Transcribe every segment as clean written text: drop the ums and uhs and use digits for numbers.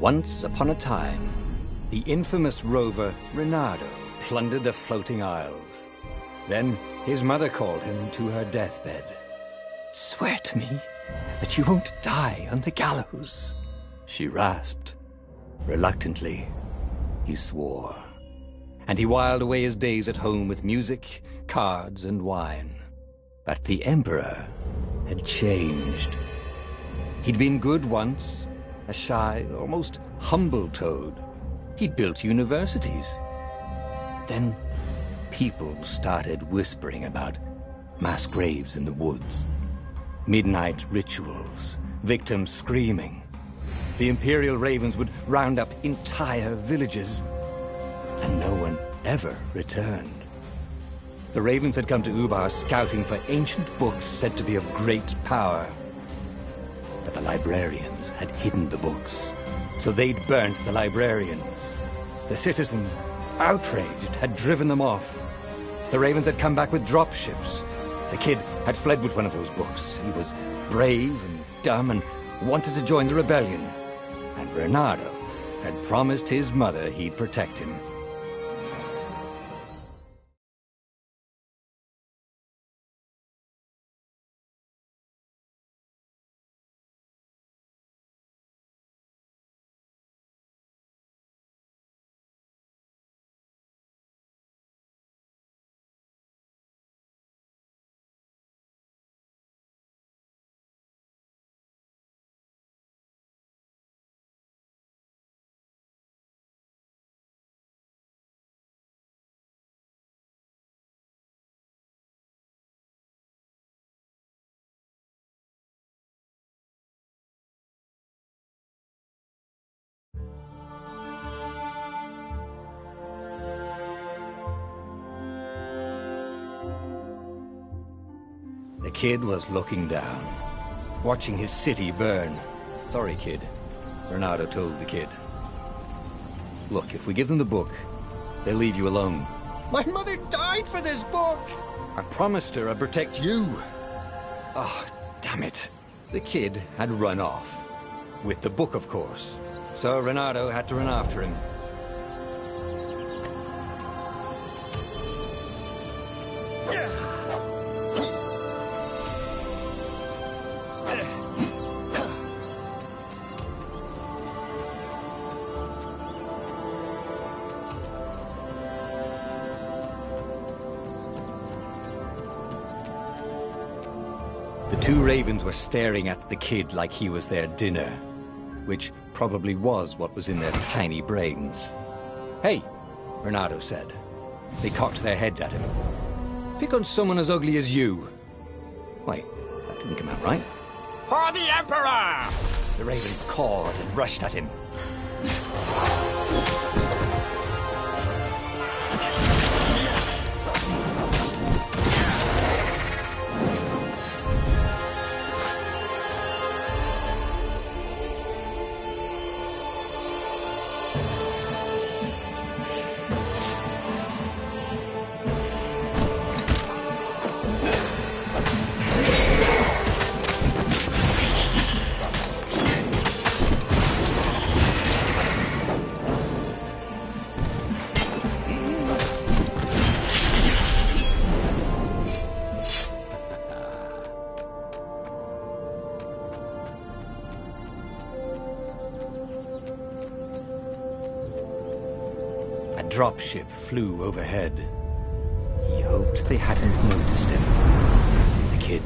Once upon a time, the infamous rover Reynardo plundered the floating isles. Then his mother called him to her deathbed. "Swear to me that you won't die on the gallows," she rasped. Reluctantly, he swore. And he whiled away his days at home with music, cards, and wine. But the Emperor had changed. He'd been good once, a shy, almost humble toad. He'd built universities. But then people started whispering about mass graves in the woods, midnight rituals, victims screaming. The Imperial Ravens would round up entire villages, and no one ever returned. The Ravens had come to Ubar scouting for ancient books said to be of great power. But the librarians had hidden the books, so they'd burnt the librarians. The citizens, outraged, had driven them off. The Ravens had come back with dropships. The kid had fled with one of those books. He was brave and dumb and wanted to join the rebellion. And Reynardo had promised his mother he'd protect him. The kid was looking down, watching his city burn. "Sorry, kid," Reynardo told the kid. "Look, if we give them the book, they'll leave you alone." "My mother died for this book!" "I promised her I'd protect you." "Oh, damn it." The kid had run off. With the book, of course. So Reynardo had to run after him. The two ravens were staring at the kid like he was their dinner, which probably was what was in their tiny brains. "Hey," Reynardo said. They cocked their heads at him. "Pick on someone as ugly as you." Wait, that didn't come out right. "For the Emperor!" The ravens cawed and rushed at him. A dropship flew overhead. He hoped they hadn't noticed him. The kid.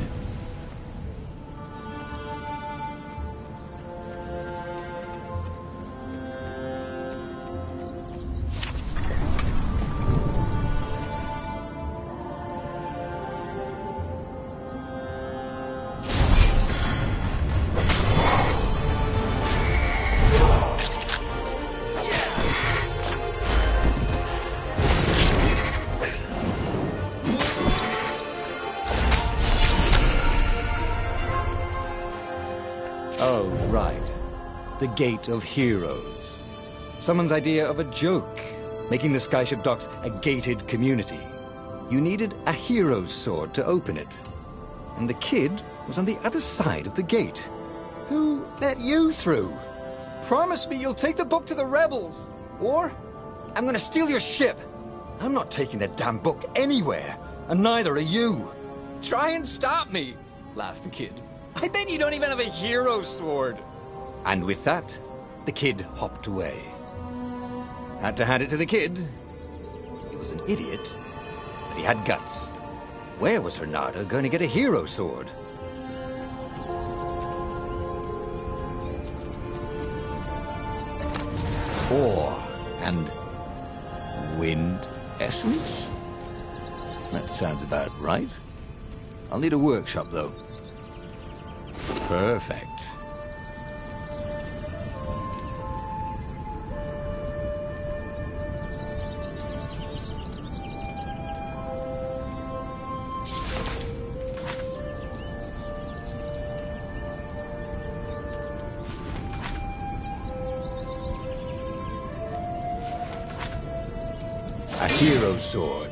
Oh, right. The Gate of Heroes. Someone's idea of a joke, making the Skyship Docks a gated community. You needed a hero's sword to open it. And the kid was on the other side of the gate. Who let you through? Promise me you'll take the book to the rebels. Or I'm gonna steal your ship. I'm not taking that damn book anywhere, and neither are you. Try and stop me, laughed the kid. I bet you don't even have a hero sword. And with that, the kid hopped away. Had to hand it to the kid. He was an idiot, but he had guts. Where was Reynardo going to get a hero sword? Ore and wind essence? That sounds about right. I'll need a workshop, though. Perfect. A hero sword.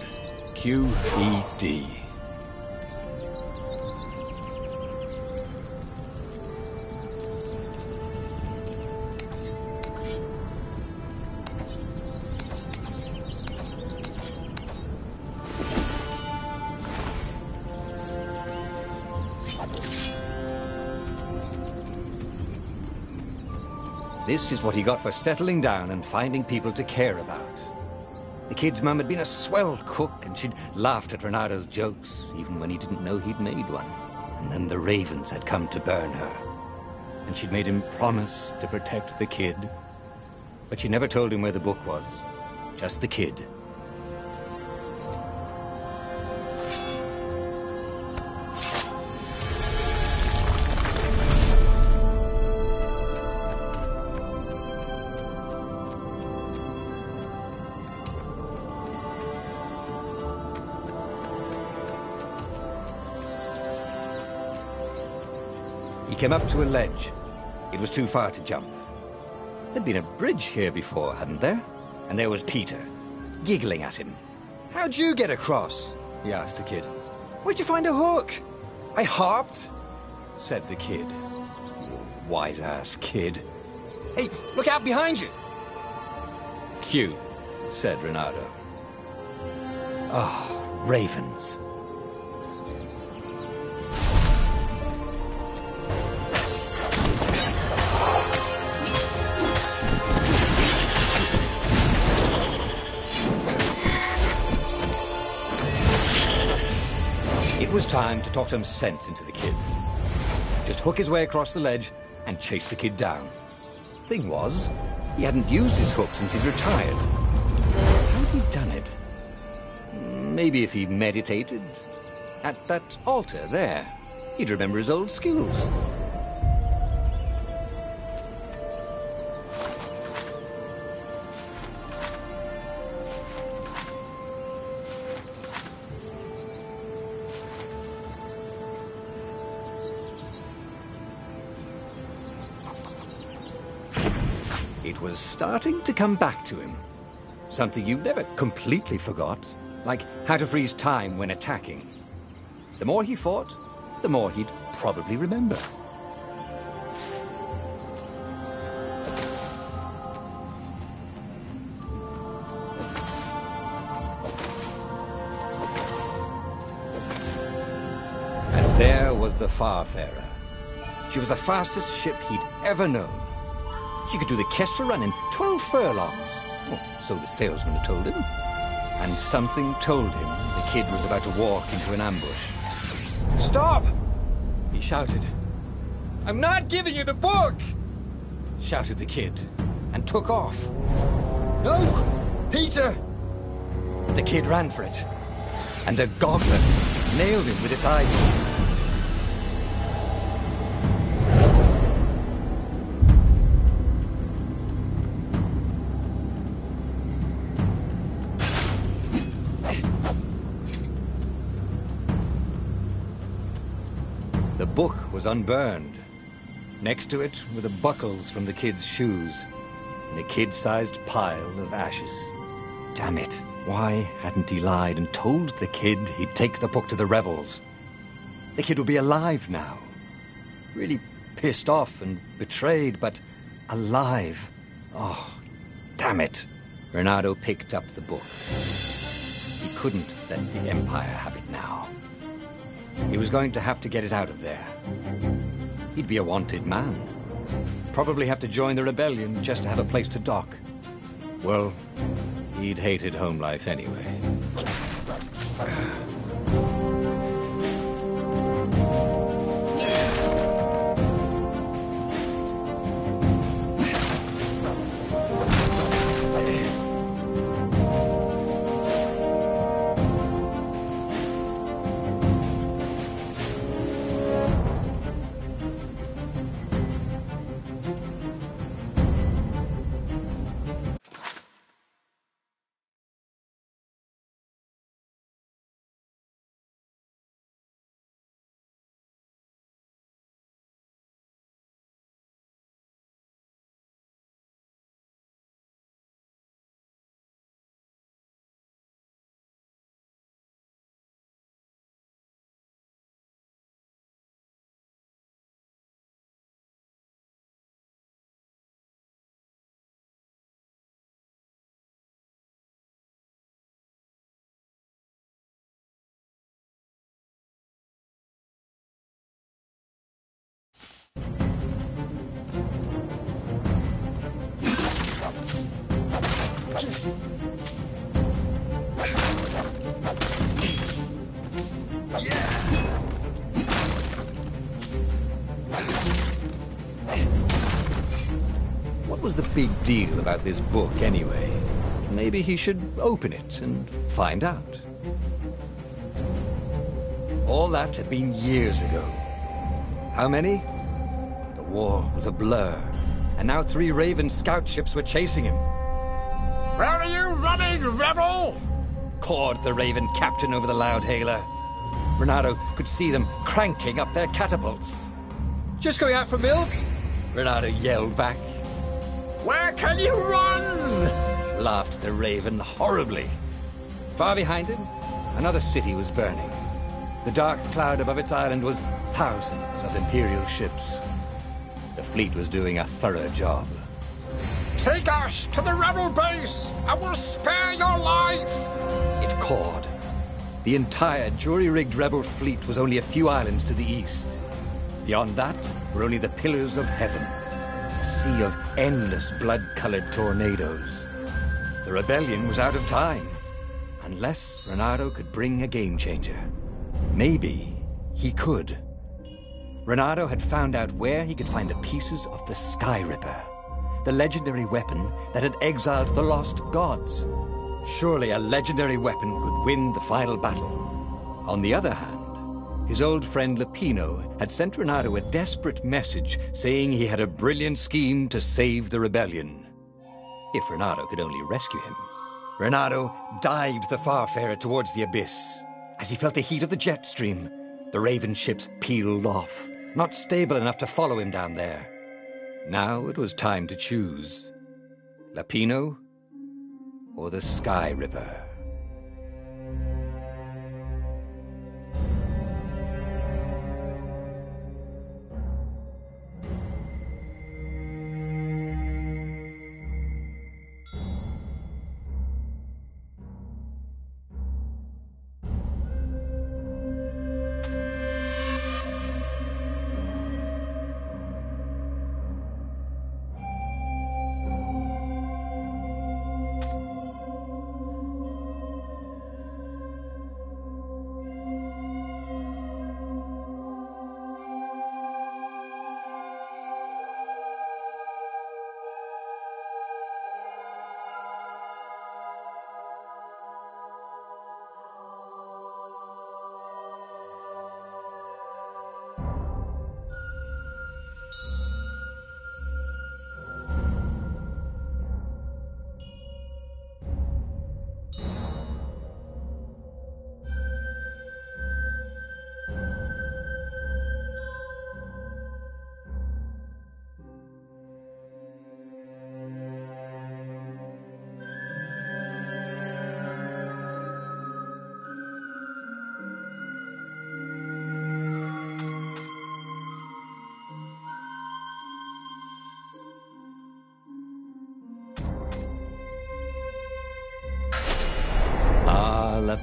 QED. This is what he got for settling down and finding people to care about. The kid's mum had been a swell cook, and she'd laughed at Reynardo's jokes, even when he didn't know he'd made one. And then the ravens had come to burn her. And she'd made him promise to protect the kid. But she never told him where the book was. Just the kid. He came up to a ledge. It was too far to jump. There'd been a bridge here before, hadn't there? And there was Peter, giggling at him. How'd you get across? He asked the kid. Where'd you find a hook? I hopped, said the kid. Wise-ass kid. Hey, look out behind you! Cute, said Reynardo. Oh, ravens. It was time to talk some sense into the kid. Just hook his way across the ledge and chase the kid down. Thing was, he hadn't used his hook since he'd retired. How had he done it? Maybe if he meditated. At that altar there, he'd remember his old skills. It was starting to come back to him. Something you never completely forgot, like how to freeze time when attacking. The more he fought, the more he'd probably remember. And there was the Farfarer. She was the fastest ship he'd ever known. She could do the Kestra run in 12 furlongs. Oh, so the salesman had told him. And something told him the kid was about to walk into an ambush. Stop! He shouted. I'm not giving you the book! Shouted the kid, and took off. No! Peter! The kid ran for it. And a goblin nailed him with its eyeball. The book was unburned. Next to it were the buckles from the kid's shoes, and a kid-sized pile of ashes. Damn it, why hadn't he lied and told the kid he'd take the book to the rebels? The kid would be alive now. Really pissed off and betrayed, but alive. Oh, damn it. Reynardo picked up the book. He couldn't let the Empire have it now. He was going to have to get it out of there. He'd be a wanted man. Probably have to join the rebellion just to have a place to dock. Well, he'd hated home life anyway. What was the big deal about this book, anyway? Maybe he should open it and find out. All that had been years ago. How many? The war was a blur, and now 3 Raven scout ships were chasing him. Where are you running, rebel? Cawed the Raven captain over the loudhailer. Reynardo could see them cranking up their catapults. Just going out for milk? Reynardo yelled back. Where can you run? Laughed the Raven horribly. Far behind him, another city was burning. The dark cloud above its island was thousands of Imperial ships. The fleet was doing a thorough job. Take us to the rebel base, and we'll spare your life! It cawed. The entire jury-rigged rebel fleet was only a few islands to the east. Beyond that were only the pillars of heaven, a sea of endless blood-colored tornadoes. The rebellion was out of time, unless Reynardo could bring a game-changer. Maybe he could. Reynardo had found out where he could find the pieces of the Sky Ripper, the legendary weapon that had exiled the lost gods. Surely a legendary weapon could win the final battle. On the other hand, his old friend Lapino had sent Reynardo a desperate message saying he had a brilliant scheme to save the rebellion. If Reynardo could only rescue him. Reynardo dived the Farfarer towards the abyss. As he felt the heat of the jet stream, the Raven ships peeled off, not stable enough to follow him down there. Now it was time to choose. Lapino or the Sky Ripper?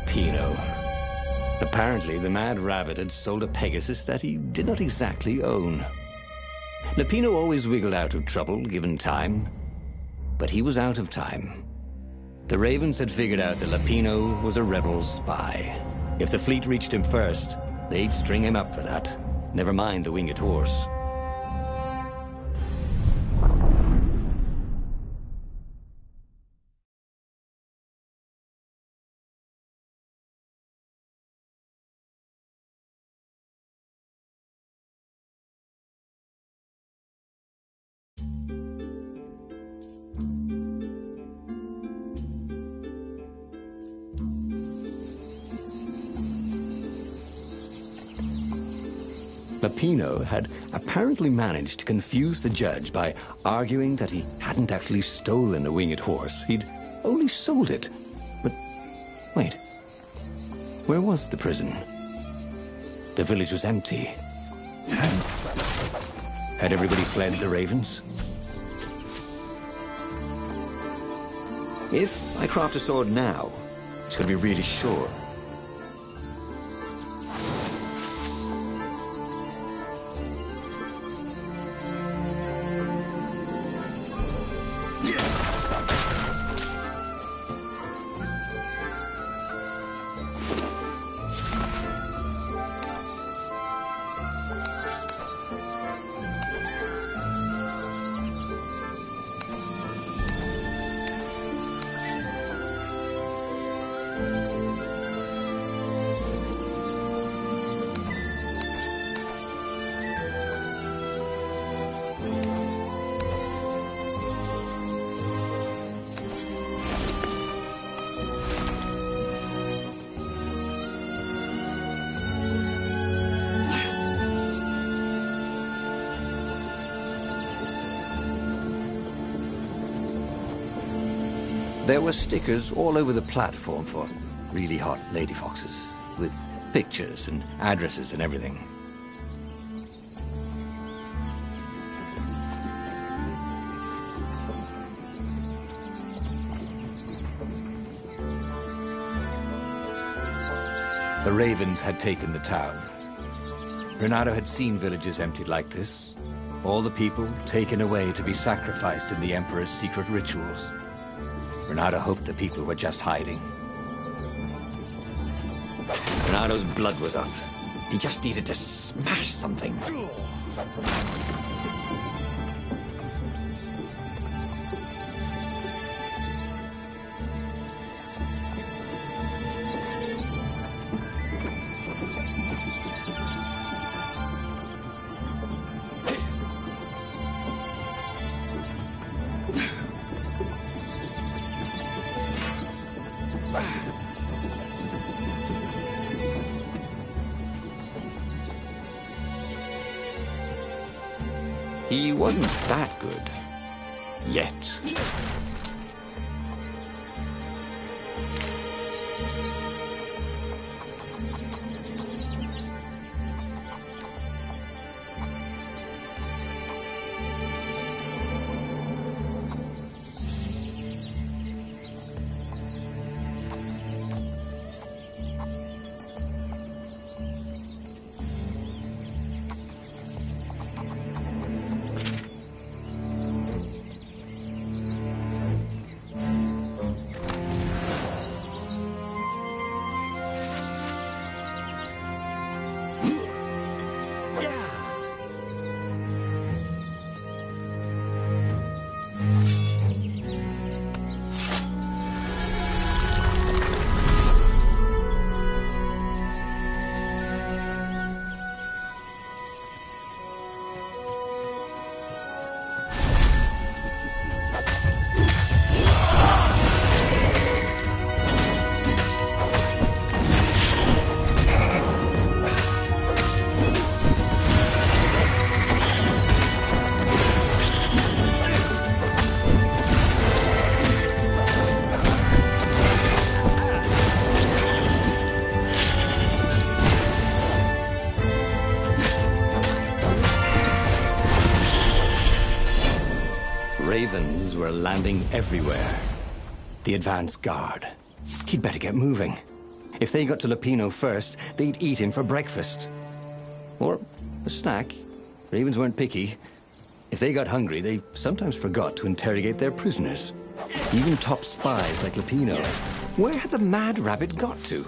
Lapino. Apparently, the Mad Rabbit had sold a Pegasus that he did not exactly own. Lapino always wiggled out of trouble, given time. But he was out of time. The Ravens had figured out that Lapino was a rebel spy. If the fleet reached him first, they'd string him up for that. Never mind the winged horse. Lapino had apparently managed to confuse the judge by arguing that he hadn't actually stolen the winged horse. He'd only sold it. But wait, where was the prison? The village was empty. Had everybody fled the Ravens? If I craft a sword now, it's going to be really sure. There were stickers all over the platform for really hot lady foxes, with pictures and addresses and everything. The Ravens had taken the town. Reynardo had seen villages emptied like this, all the people taken away to be sacrificed in the Emperor's secret rituals. Reynardo hoped the people were just hiding. Reynardo's blood was up. He just needed to smash something. He wasn't that good. Yet. Ravens were landing everywhere. The advance guard. He'd better get moving. If they got to Lupino first, they'd eat him for breakfast. Or a snack. Ravens weren't picky. If they got hungry, they sometimes forgot to interrogate their prisoners. Even top spies like Lupino. Where had the mad rabbit got to?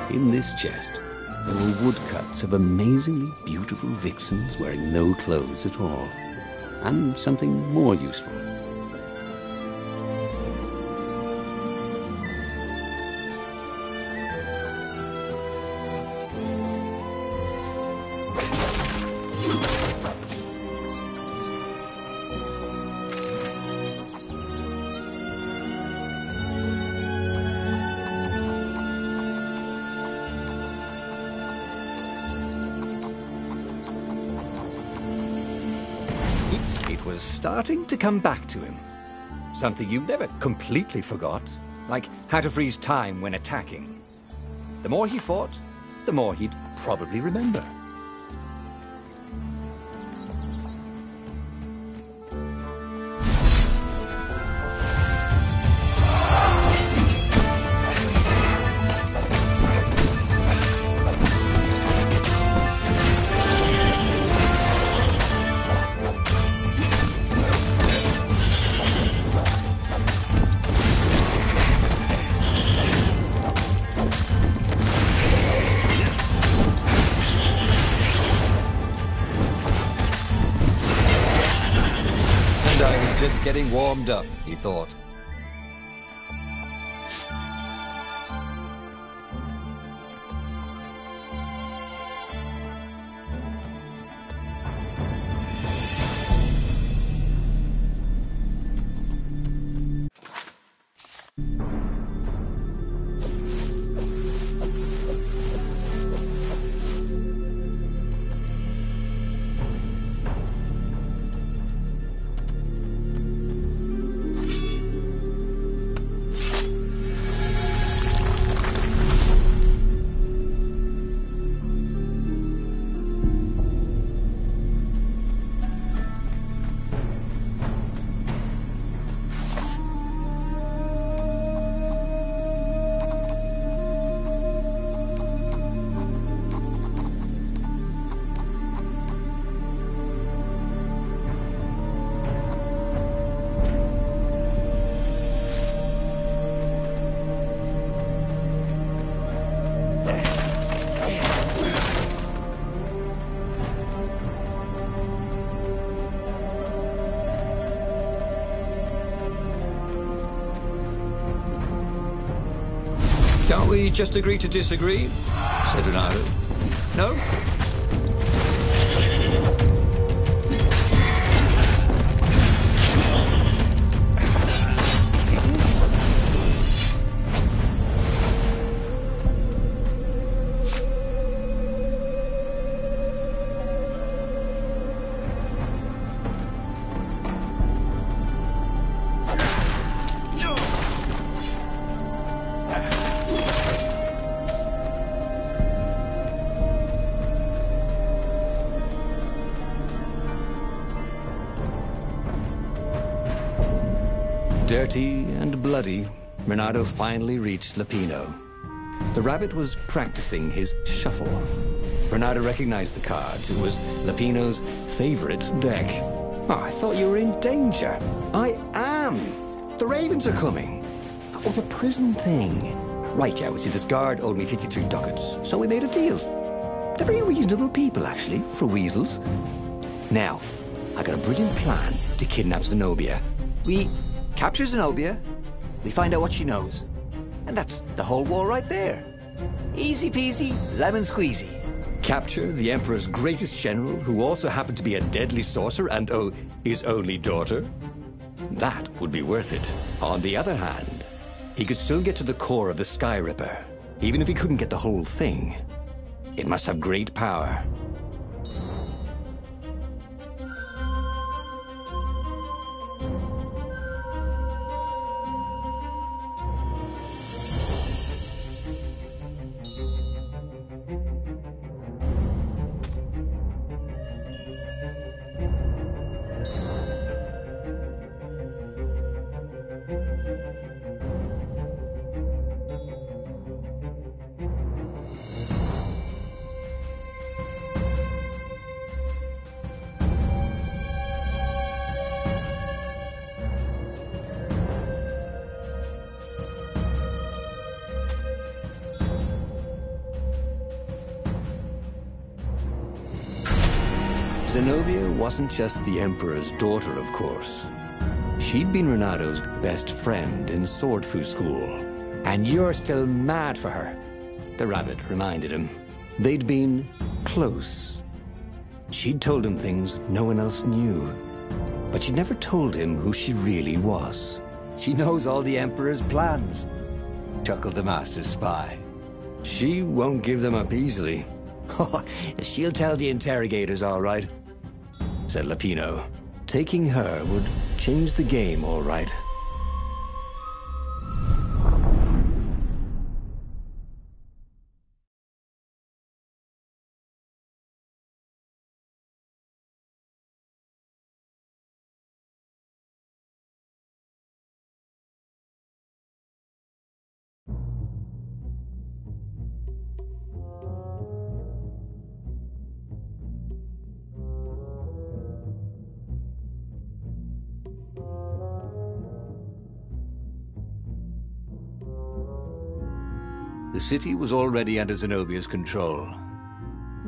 In this chest, there were woodcuts of amazingly beautiful vixens wearing no clothes at all, and something more useful. Was starting to come back to him. Something you never completely forgot, like how to freeze time when attacking. The more he fought, the more he'd probably remember. Just getting warmed up, he thought. Can't we just agree to disagree? Said Renato. No? Dirty and bloody, Renato finally reached Lupino. The rabbit was practicing his shuffle. Renato recognized the cards. It was Lupino's favorite deck. Oh, I thought you were in danger. I am. The ravens are coming. Oh, the prison thing. Right, yeah, see, this guard owed me 53 ducats, so we made a deal. They're very reasonable people, actually, for weasels. Now, I got a brilliant plan to kidnap Zenobia. We capture Zenobia, we find out what she knows, and that's the whole war right there. Easy peasy, lemon squeezy. Capture the Emperor's greatest general, who also happened to be a deadly sorcerer and, oh, his only daughter? That would be worth it. On the other hand, he could still get to the core of the Sky Ripper, even if he couldn't get the whole thing. It must have great power. Zenobia wasn't just the Emperor's daughter, of course. She'd been Renado's best friend in Sword Fu School. And you're still mad for her, the rabbit reminded him. They'd been close. She'd told him things no one else knew. But she'd never told him who she really was. She knows all the Emperor's plans, chuckled the Master Spy. She won't give them up easily. She'll tell the interrogators, all right, said Lapino. Taking her would change the game, all right. The city was already under Zenobia's control.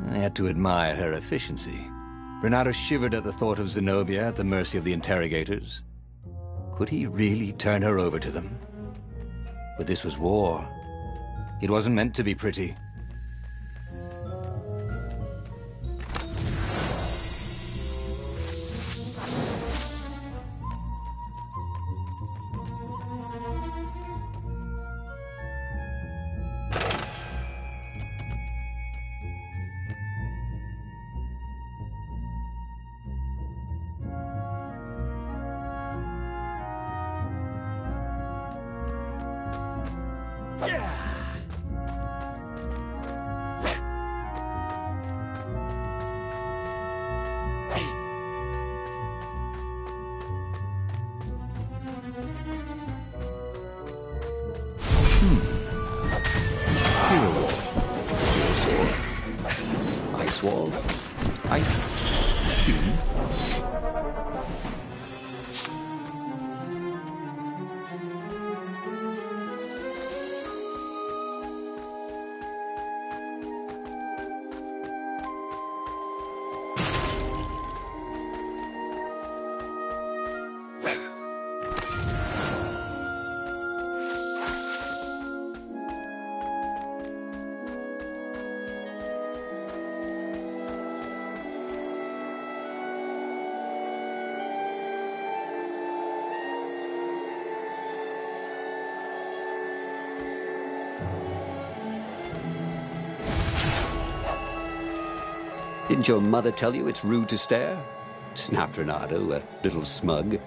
I had to admire her efficiency. Renado shivered at the thought of Zenobia at the mercy of the interrogators. Could he really turn her over to them? But this was war. It wasn't meant to be pretty. Wall. Ice. Cube. Didn't your mother tell you it's rude to stare? Snapped Renado, a little smug.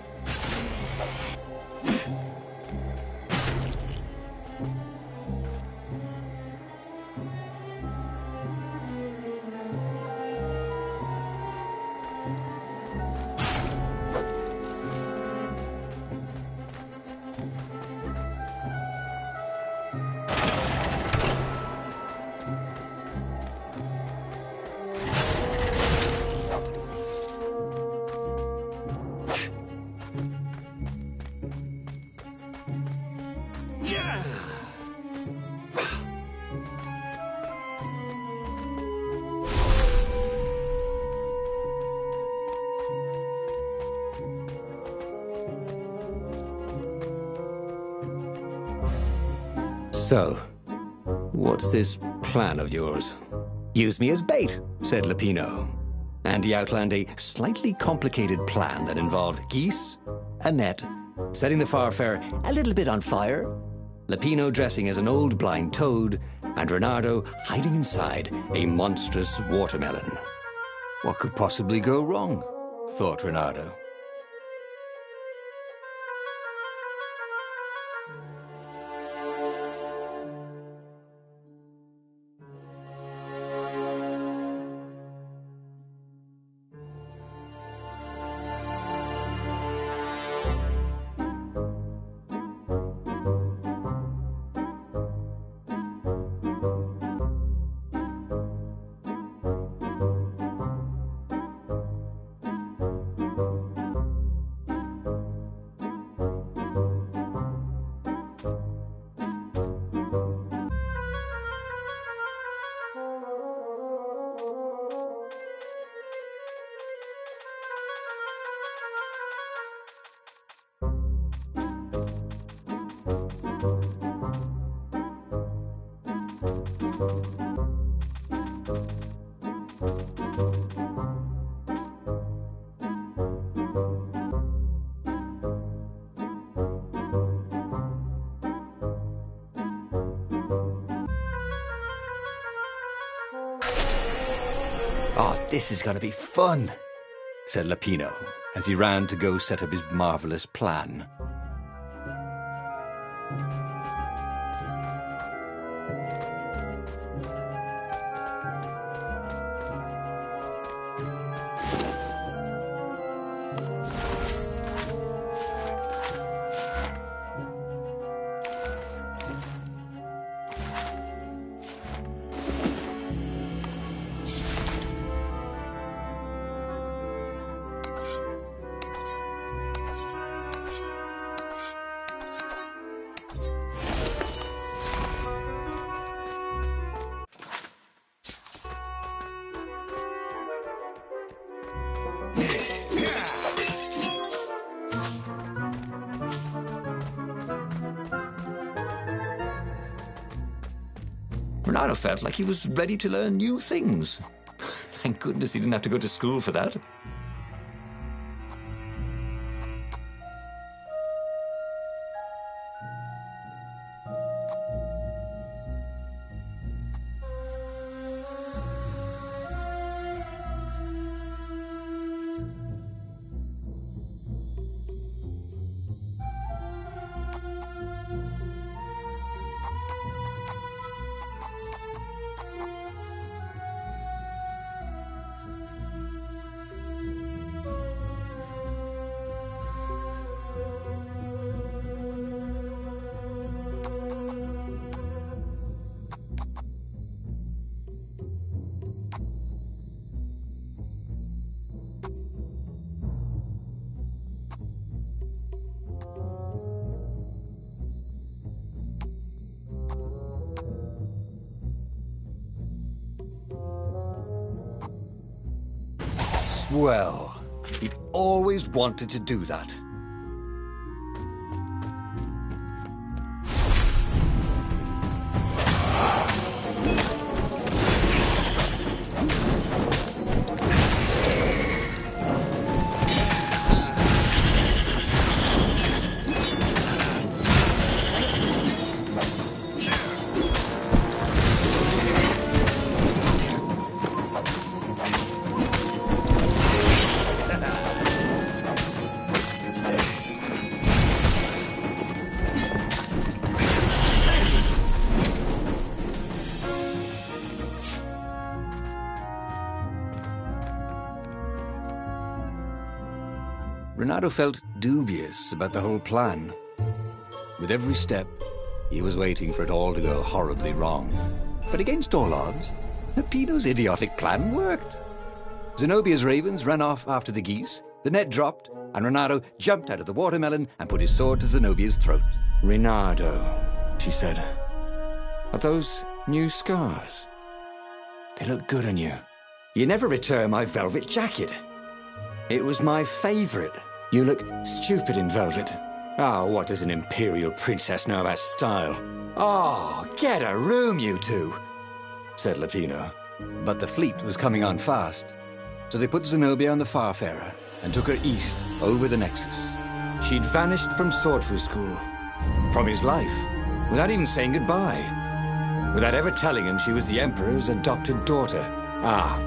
So, what's this plan of yours? Use me as bait, said Lupino. And he outlined a slightly complicated plan that involved geese, a net, setting the Farfarer a little bit on fire, Lupino dressing as an old blind toad, and Reynardo hiding inside a monstrous watermelon. What could possibly go wrong? Thought Reynardo. Oh, this is going to be fun, said Lupino, as he ran to go set up his marvelous plan. Reynardo felt like he was ready to learn new things. Thank goodness he didn't have to go to school for that. Well, he'd always wanted to do that. Reynardo felt dubious about the whole plan. With every step, he was waiting for it all to go horribly wrong. But against all odds, Lupino's idiotic plan worked. Zenobia's ravens ran off after the geese, the net dropped, and Reynardo jumped out of the watermelon and put his sword to Zenobia's throat. "Reynardo," she said, "are those new scars? They look good on you. You never returned my velvet jacket. It was my favorite. You look stupid in velvet. Ah, what does an imperial princess know about style? Oh, get a room, you two, said Lapino. But the fleet was coming on fast, so they put Zenobia on the Farfarer and took her east over the Nexus. She'd vanished from Swordfu School, from his life, without even saying goodbye, without ever telling him she was the Emperor's adopted daughter. Ah,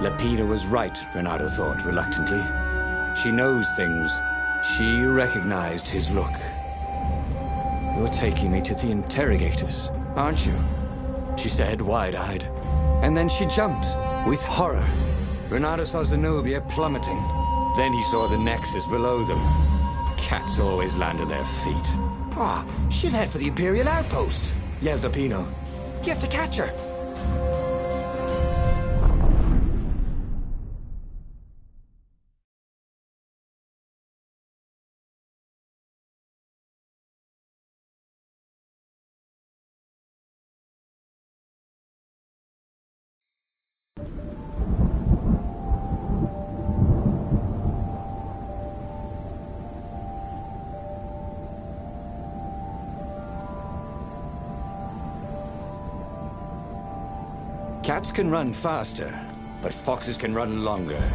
Lapino was right, Renato thought reluctantly. She knows things. She recognized his look. You're taking me to the interrogators, aren't you? She said, wide-eyed. And then she jumped, with horror. Renato saw Zenobia plummeting. Then he saw the Nexus below them. Cats always land on their feet. Ah, she'll head for the Imperial outpost, yelled Lapino. You have to catch her. Cats can run faster, but foxes can run longer.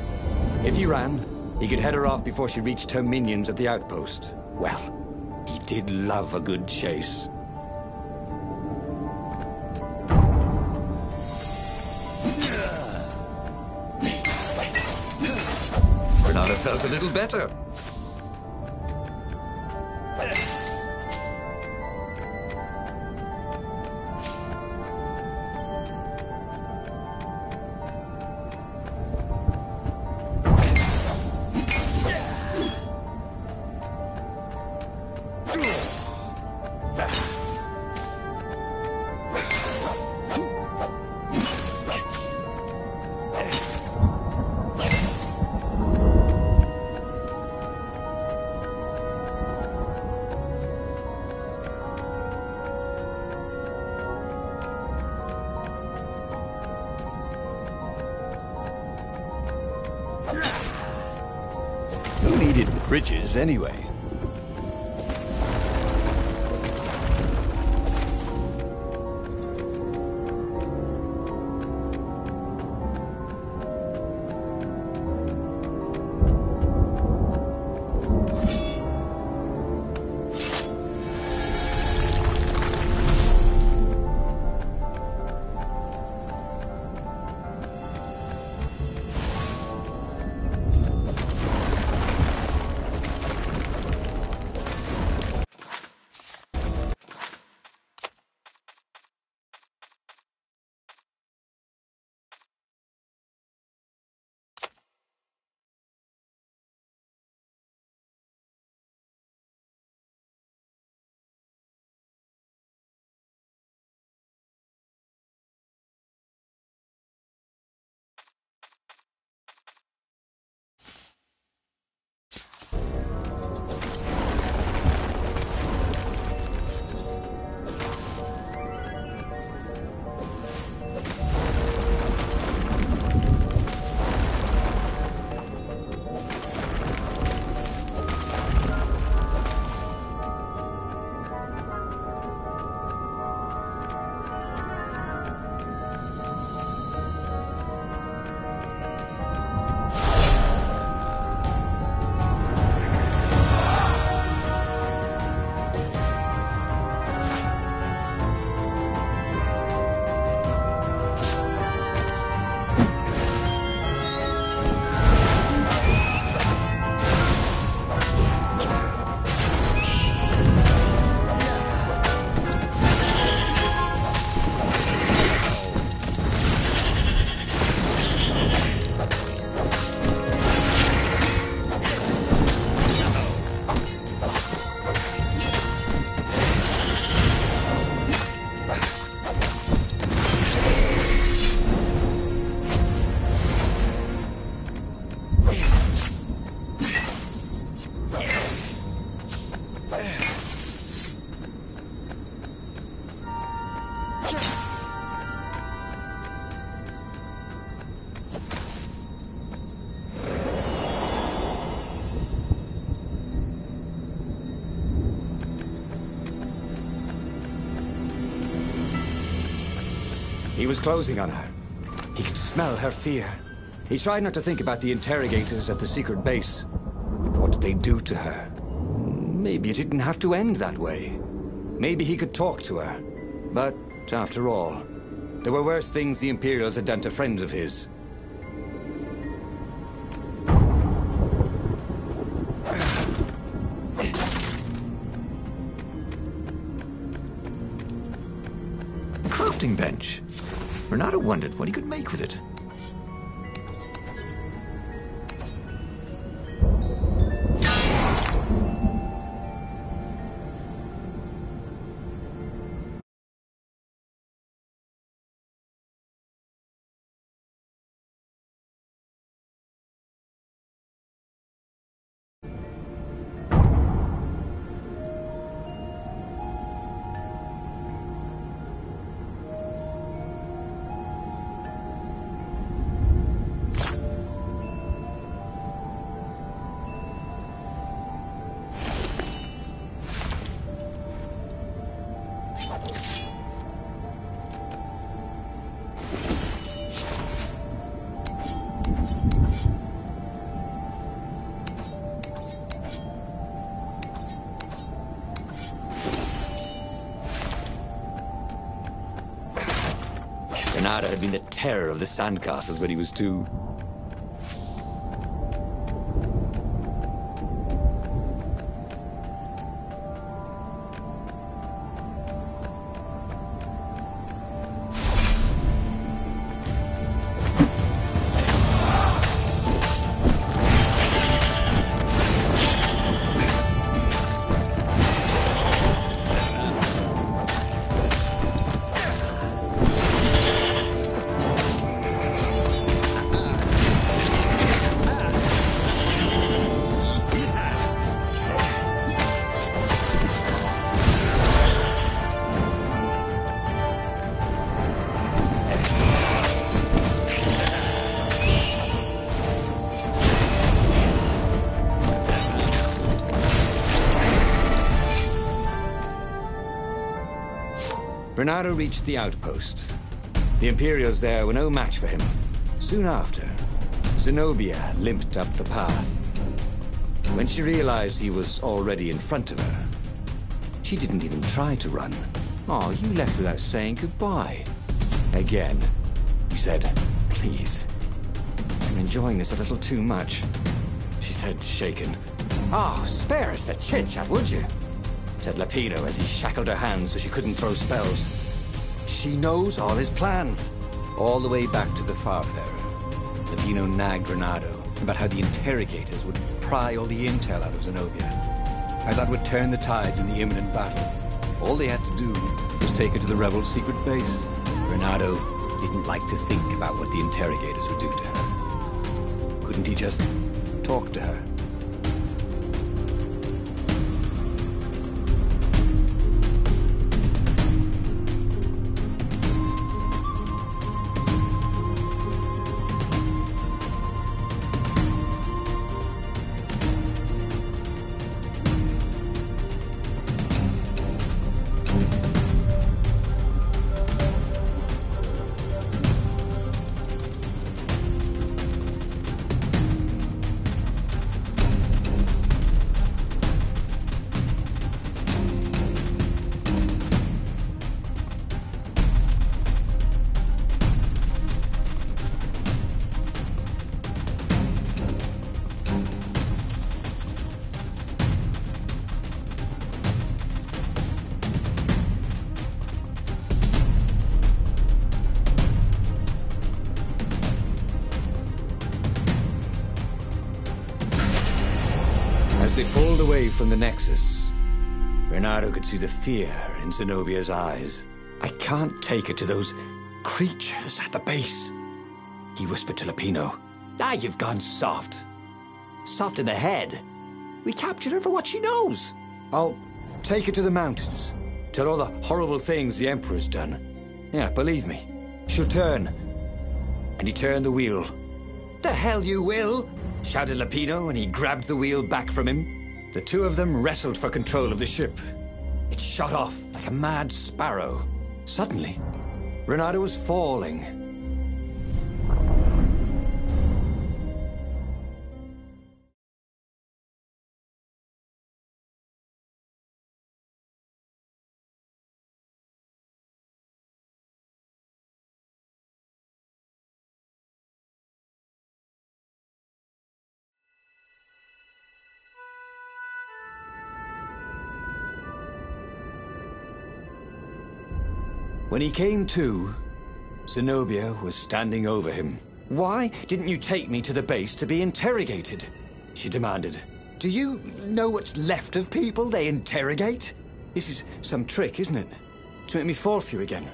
If he ran, he could head her off before she reached her minions at the outpost. Well, he did love a good chase. Renato felt a little better. Who needed bridges anyway? He was closing on her. He could smell her fear. He tried not to think about the interrogators at the secret base. What did they do to her? Maybe it didn't have to end that way. Maybe he could talk to her. But, after all, there were worse things the Imperials had done to friends of his. Crafting bench. Renato wondered what he could make with it. Renato had been the terror of the sandcastles when he was 2. Renato reached the outpost. The Imperials there were no match for him. Soon after, Zenobia limped up the path. When she realized he was already in front of her, she didn't even try to run. "Oh, you left without saying goodbye." Again, he said, "Please, I'm enjoying this a little too much," she said, shaken. "Oh, spare us the chit-chat, would you?" said Lapino as he shackled her hands so she couldn't throw spells. "She knows all his plans." All the way back to the Farfarer, Lapino nagged Renato about how the interrogators would pry all the intel out of Zenobia. How that would turn the tides in the imminent battle. All they had to do was take her to the rebels' secret base. Renato didn't like to think about what the interrogators would do to her. Couldn't he just talk to her? As they pulled away from the Nexus, Renato could see the fear in Zenobia's eyes. "I can't take her to those creatures at the base," he whispered to Lapino. "Ah, you've gone soft. Soft in the head. We captured her for what she knows. I'll take her to the mountains. Tell all the horrible things the Emperor's done. Yeah, believe me, she'll turn." And he turned the wheel. "The hell you will!" shouted Lapino, and he grabbed the wheel back from him. The two of them wrestled for control of the ship. It shot off like a mad sparrow. Suddenly, Reynardo was falling. When he came to, Zenobia was standing over him. "Why didn't you take me to the base to be interrogated?" she demanded. "Do you know what's left of people they interrogate? This is some trick, isn't it? To make me fall for you again.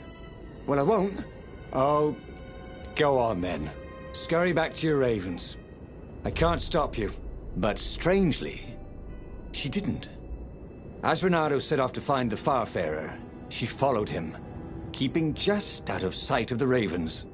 Well, I won't. Oh, go on then. Scurry back to your ravens. I can't stop you." But strangely, she didn't. As Reynardo set off to find the Farfarer, she followed him, keeping just out of sight of the ravens.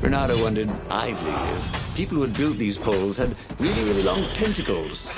Reynardo wondered idly if people who had built these poles had really, really long tentacles.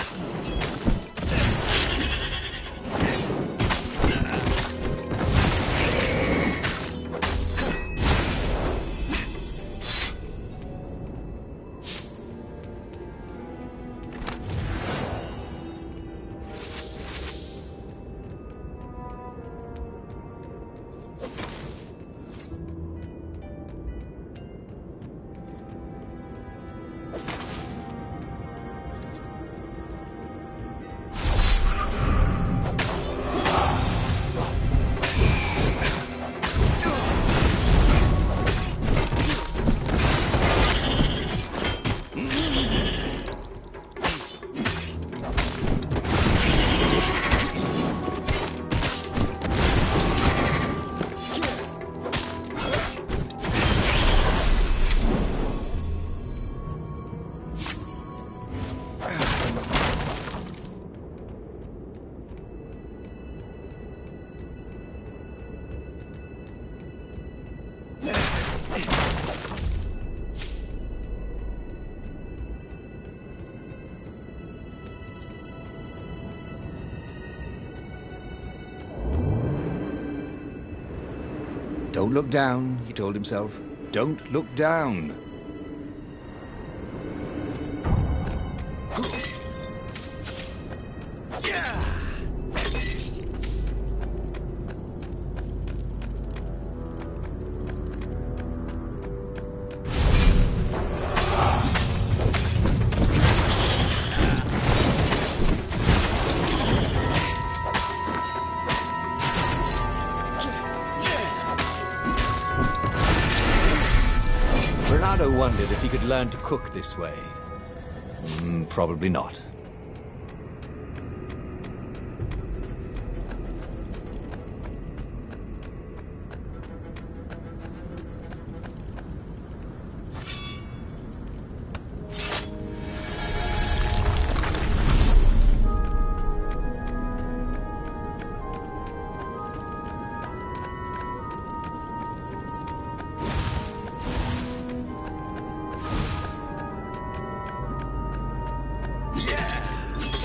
Don't look down, he told himself. Don't look down. Reynardo wondered if he could learn to cook this way. Probably not.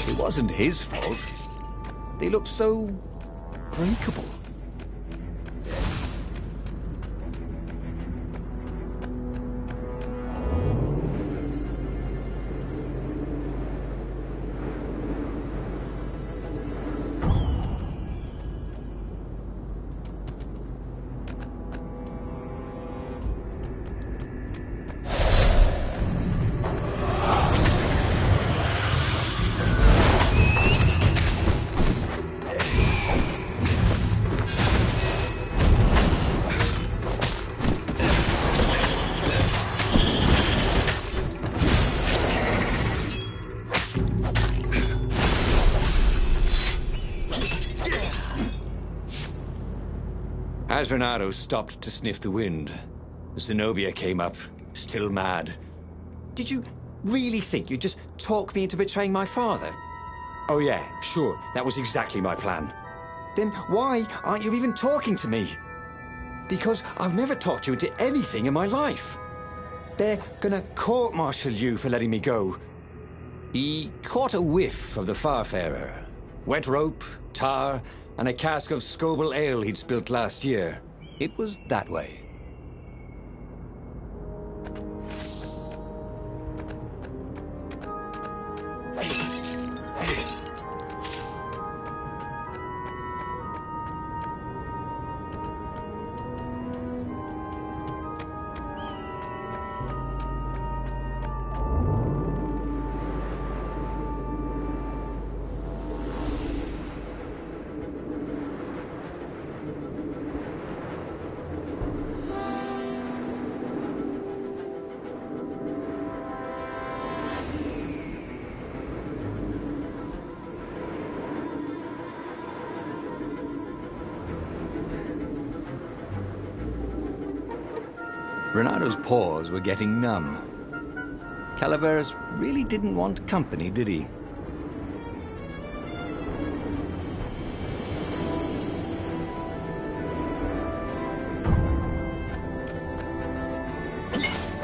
It wasn't his fault. They looked so breakable. As Renato stopped to sniff the wind, Zenobia came up, still mad. Did you really think you'd just talk me into betraying my father? Oh yeah, sure, that was exactly my plan. Then why aren't you even talking to me? Because I've never talked you into anything in my life. They're gonna court-martial you for letting me go. He caught a whiff of the Farfarer. Wet rope, tar, and a cask of Scobel ale he'd spilt last year. It was that way. Renado's paws were getting numb. Calaveras really didn't want company, did he?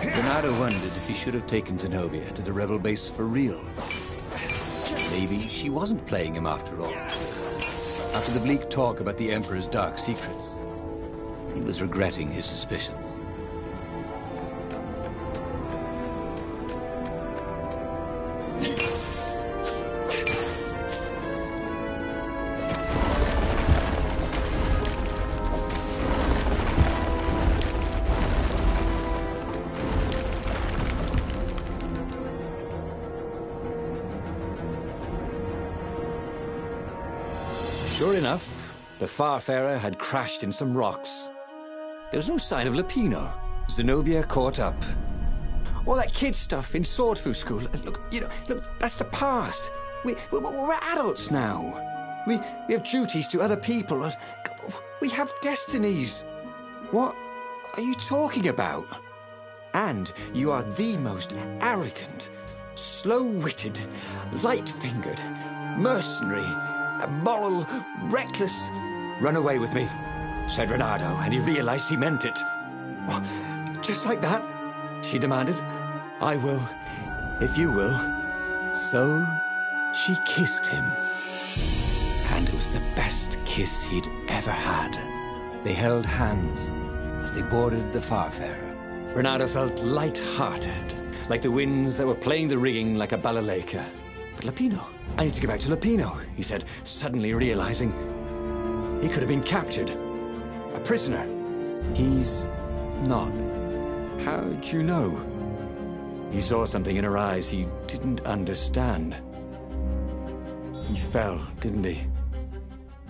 Renado wondered if he should have taken Zenobia to the rebel base for real. Maybe she wasn't playing him after all. After the bleak talk about the Emperor's dark secrets, he was regretting his suspicions. Sure enough, the Farfarer had crashed in some rocks. There was no sign of Lupino. Zenobia caught up. All that kid stuff in Swordfu School. Look, that's the past. We're adults now. We have duties to other people. We have destinies. What are you talking about? And you are the most arrogant, slow-witted, light-fingered, mercenary, immoral, reckless. Run away with me, said Renato, and he realized he meant it. What? Just like that? She demanded. I will, if you will. So she kissed him. And it was the best kiss he'd ever had. They held hands as they boarded the Farfarer. Renato felt light-hearted, like the winds that were playing the rigging like a balalaika. But Lupino, I need to get back to Lupino, he said, suddenly realizing he could have been captured. A prisoner. He's not. How'd you know? He saw something in her eyes he didn't understand. He fell, didn't he?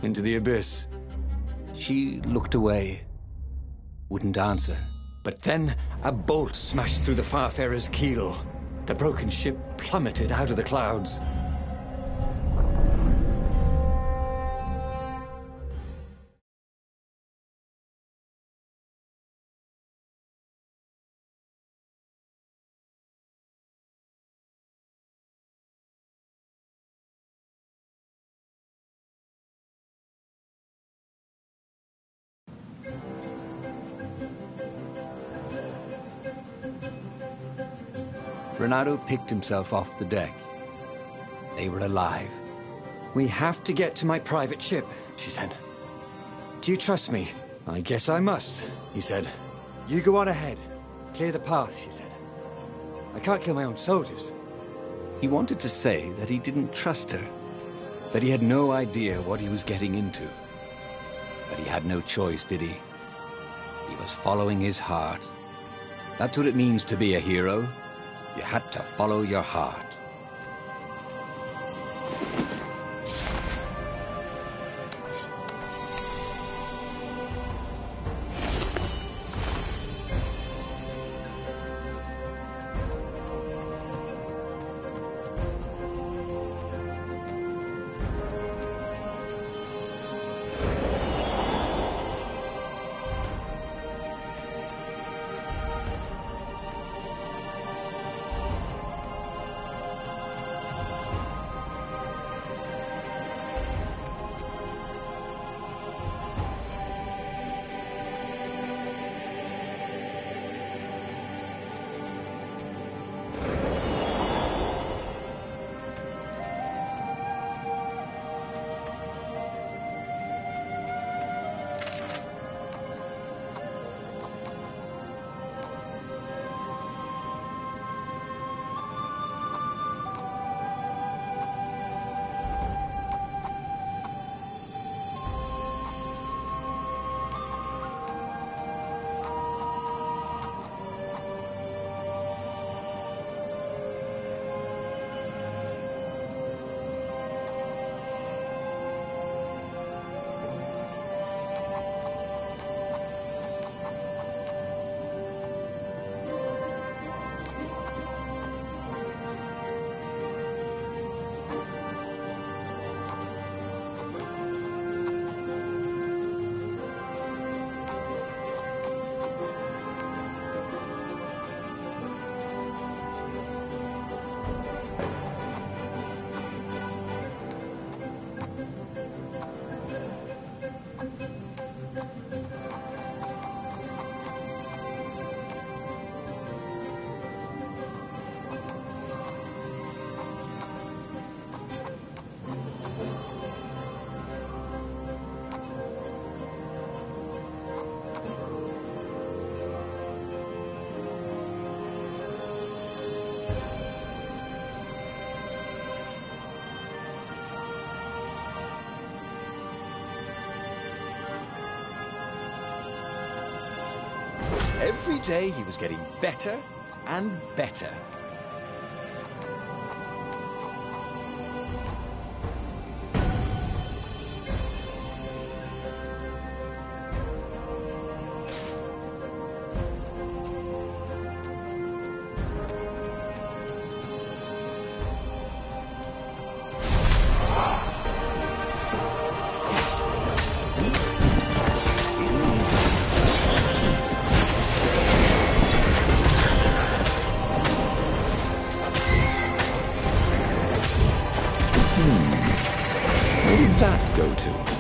Into the abyss. She looked away, wouldn't answer. But then a bolt smashed through the Farfarer's keel. The broken ship plummeted out of the clouds. Renato picked himself off the deck. They were alive. We have to get to my private ship, she said. Do you trust me? I guess I must, he said. You go on ahead. Clear the path, she said. I can't kill my own soldiers. He wanted to say that he didn't trust her, that he had no idea what he was getting into. But he had no choice, did he? He was following his heart. That's what it means to be a hero. You had to follow your heart. Every day he was getting better and better. Where did that go to?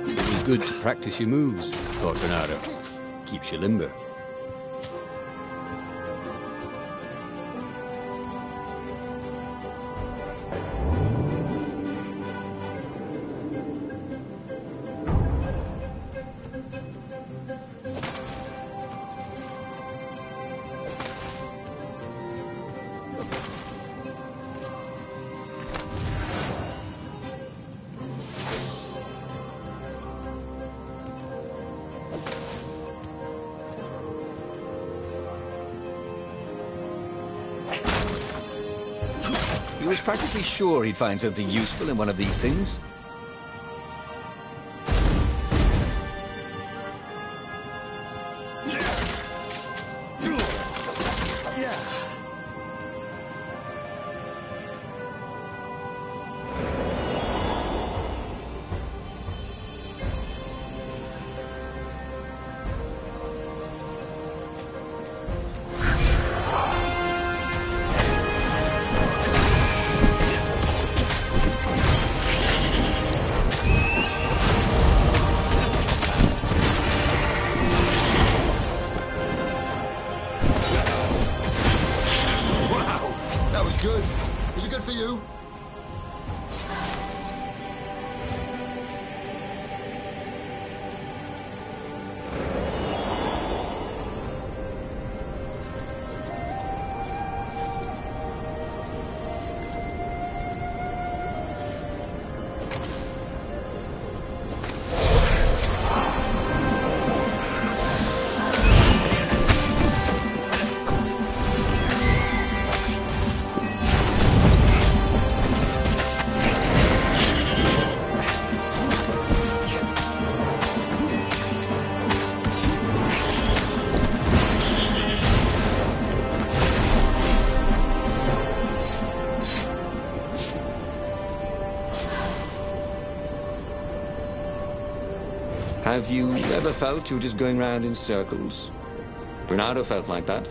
It was good to practice your moves, thought Bernardo. Keeps you limber. He was practically sure he'd find something useful in one of these things. Good. Was it good for you? Have you ever felt you were just going round in circles? Bernardo felt like that.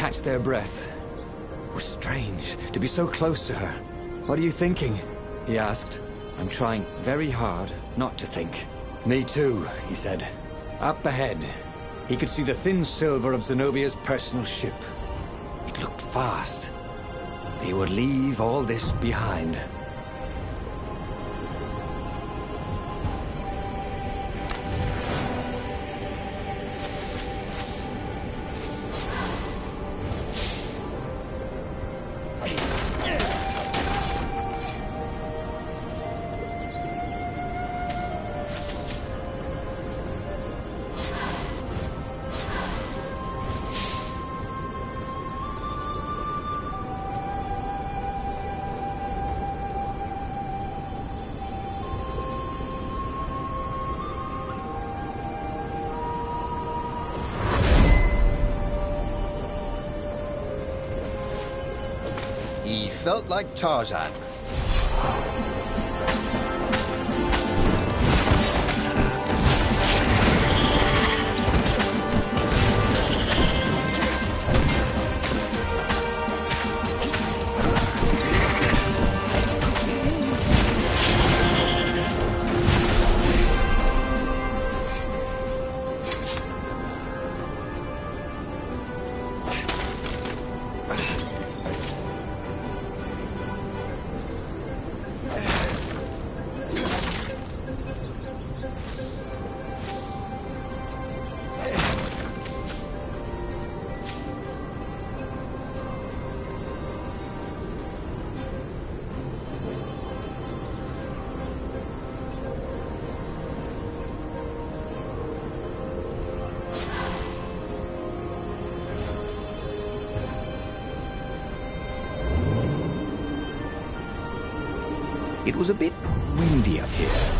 catch their breath. It was strange to be so close to her. "What are you thinking?" he asked. "I'm trying very hard not to think." "Me too," he said. Up ahead, he could see the thin silver of Zenobia's personal ship. It looked fast. They would leave all this behind. He felt like Tarzan. It was a bit windy up here.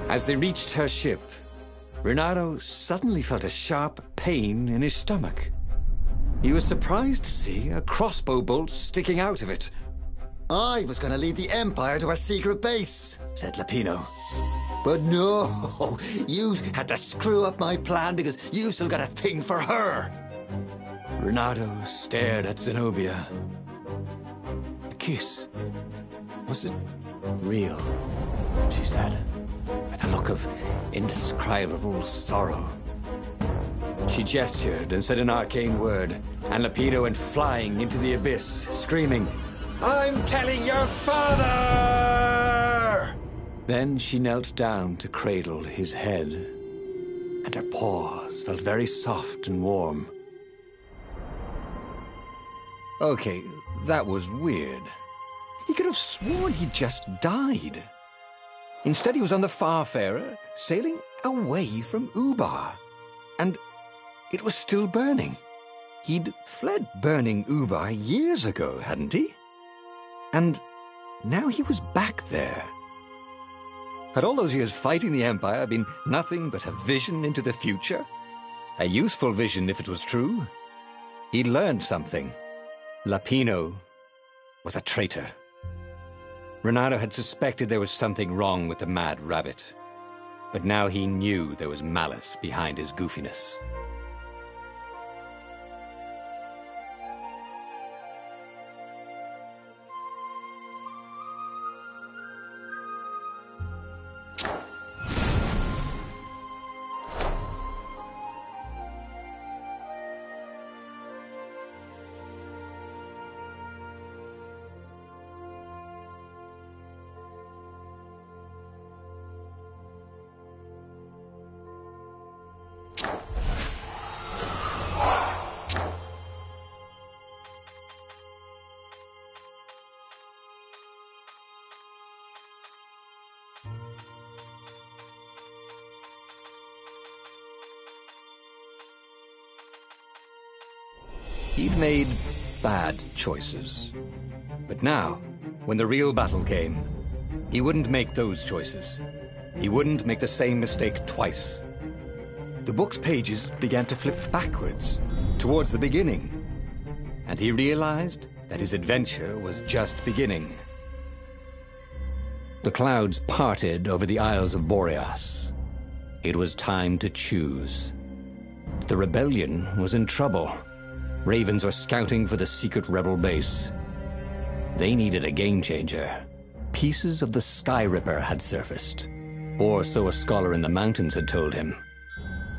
As they reached her ship, Renato suddenly felt a sharp pain in his stomach. He was surprised to see a crossbow bolt sticking out of it. "I was going to lead the Empire to our secret base," said Lapino. "But no, you had to screw up my plan because you still got a thing for her." Reynardo stared at Zenobia. "The kiss, was it real?" she said, with a look of indescribable sorrow. She gestured and said an arcane word, and Lapino went flying into the abyss, screaming, "I'm telling your father!" Then she knelt down to cradle his head, and her paws felt very soft and warm. Okay, that was weird. He could have sworn he'd just died. Instead, he was on the Farfarer, sailing away from Ubar. And it was still burning. He'd fled burning Ubar years ago, hadn't he? And now he was back there. Had all those years fighting the Empire been nothing but a vision into the future? A useful vision if it was true. He'd learned something. Lapino was a traitor. Reynardo had suspected there was something wrong with the Mad Rabbit, but now he knew there was malice behind his goofiness. He'd made bad choices. But now, when the real battle came, he wouldn't make those choices. He wouldn't make the same mistake twice. The book's pages began to flip backwards, towards the beginning. And he realized that his adventure was just beginning. The clouds parted over the Isles of Boreas. It was time to choose. The rebellion was in trouble. Ravens were scouting for the secret rebel base. They needed a game-changer. Pieces of the Sky Ripper had surfaced, or so a scholar in the mountains had told him.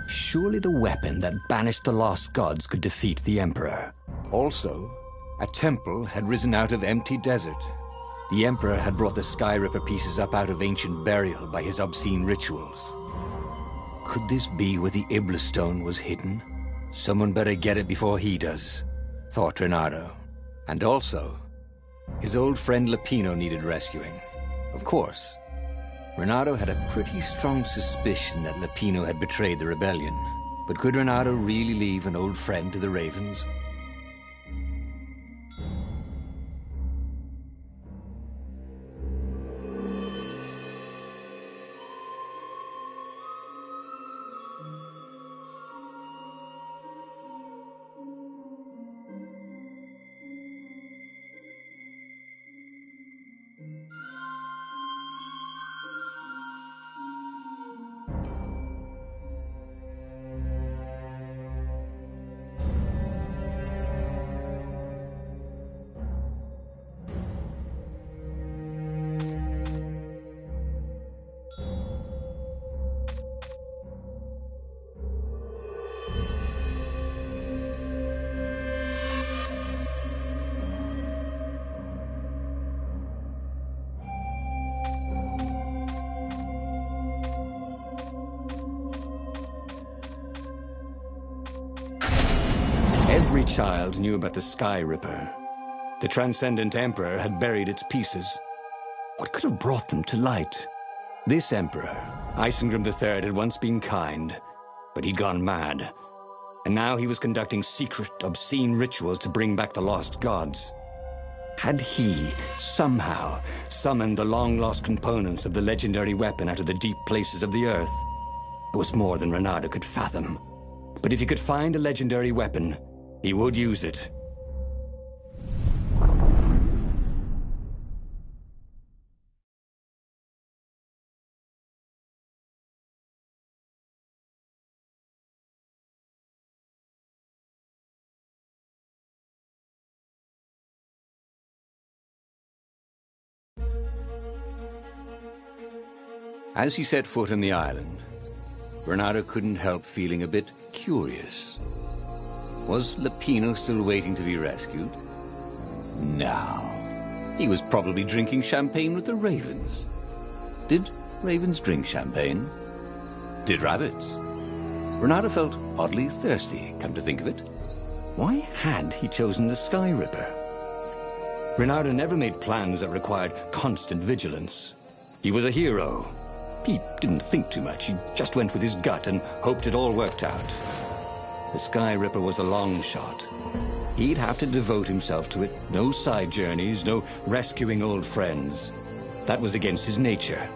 Surely the weapon that banished the lost gods could defeat the Emperor. Also, a temple had risen out of empty desert. The Emperor had brought the Sky Ripper pieces up out of ancient burial by his obscene rituals. Could this be where the Iblis Stone was hidden? Someone better get it before he does, thought Reynardo. And also, his old friend Lapino needed rescuing. Of course, Reynardo had a pretty strong suspicion that Lapino had betrayed the rebellion. But could Reynardo really leave an old friend to the Ravens? Every child knew about the Sky Ripper. The Transcendent Emperor had buried its pieces. What could have brought them to light? This Emperor, Isengrim III, had once been kind, but he'd gone mad. And now he was conducting secret, obscene rituals to bring back the lost gods. Had he, somehow, summoned the long-lost components of the legendary weapon out of the deep places of the earth? It was more than Reynardo could fathom. But if he could find a legendary weapon, He would use it. As he set foot on the island, Bernardo couldn't help feeling a bit curious. Was Lupino still waiting to be rescued? No. He was probably drinking champagne with the ravens. Did ravens drink champagne? Did rabbits? Bernardo felt oddly thirsty, come to think of it. Why had he chosen the Sky Ripper? Bernardo never made plans that required constant vigilance. He was a hero. He didn't think too much. He just went with his gut and hoped it all worked out. The Sky Ripper was a long shot. He'd have to devote himself to it. No side journeys, no rescuing old friends. That was against his nature.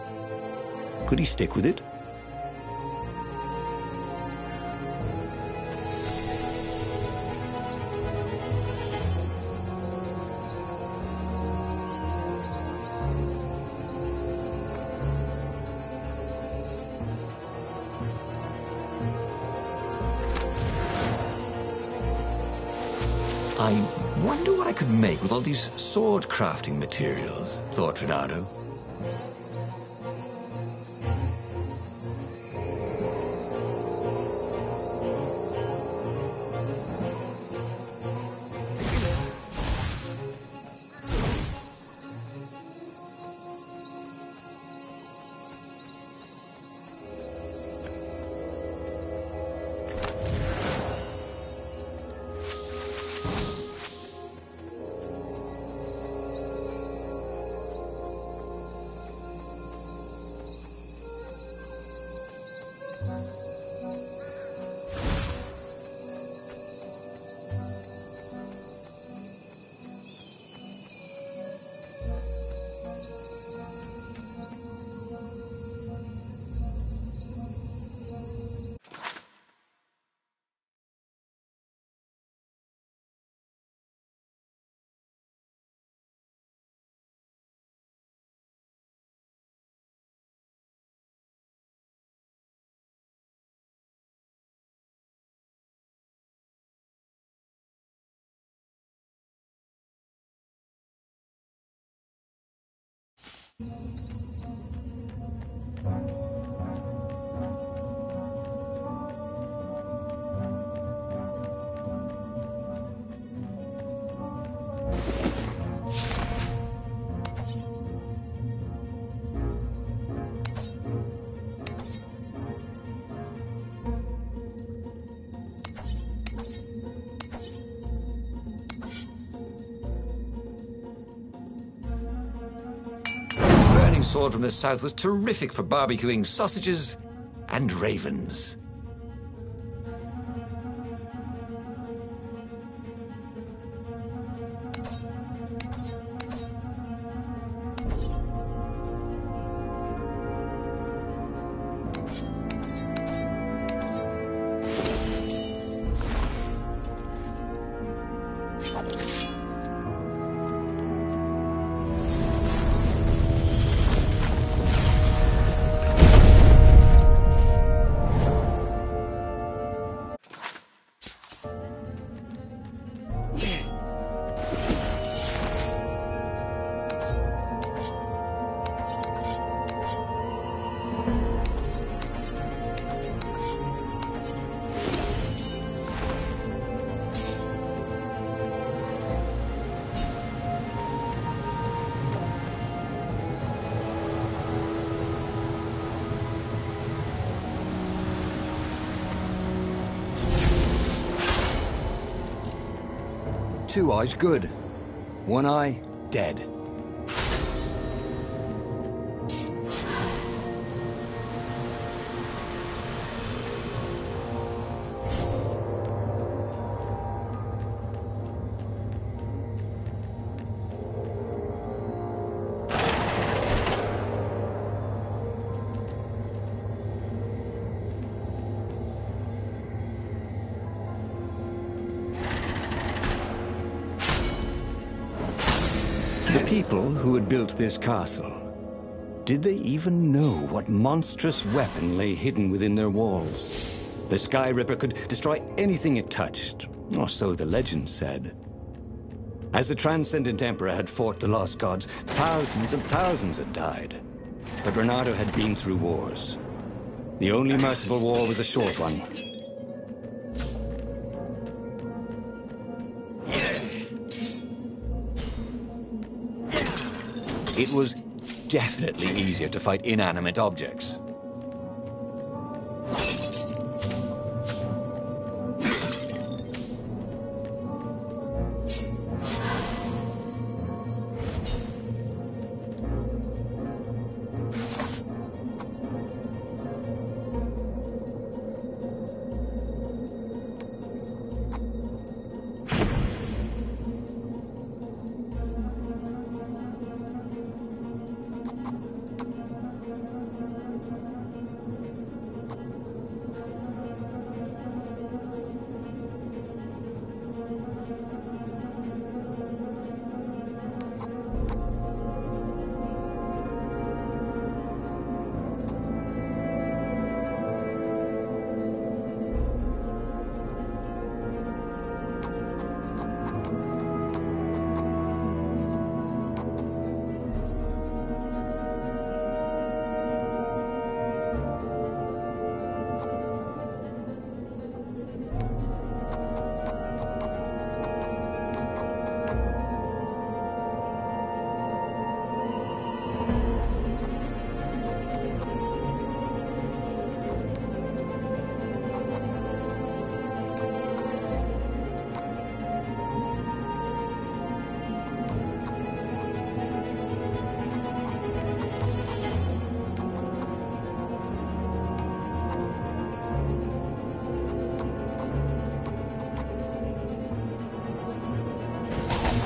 Could he stick with it? I wonder what I could make with all these sword crafting materials, thought Renato. Sword from the south was terrific for barbecuing sausages and ravens. Two eyes, good. One eye, dead. people who had built this castle, did they even know what monstrous weapon lay hidden within their walls? The Sky Ripper could destroy anything it touched, or so the legend said. As the Transcendent Emperor had fought the Lost Gods, thousands and thousands had died. But Reynardo had been through wars. The only merciful war was a short one. It was definitely easier to fight inanimate objects.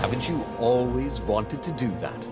Haven't you always wanted to do that?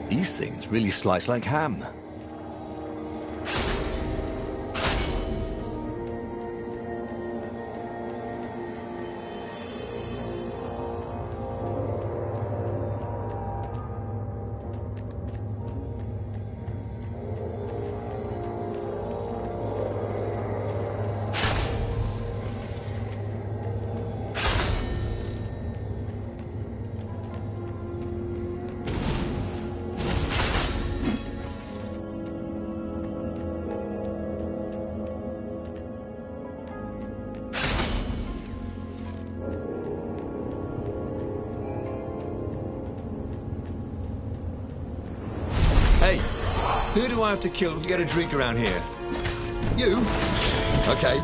These things really slice like ham. Who do I have to kill to get a drink around here? You? Okay.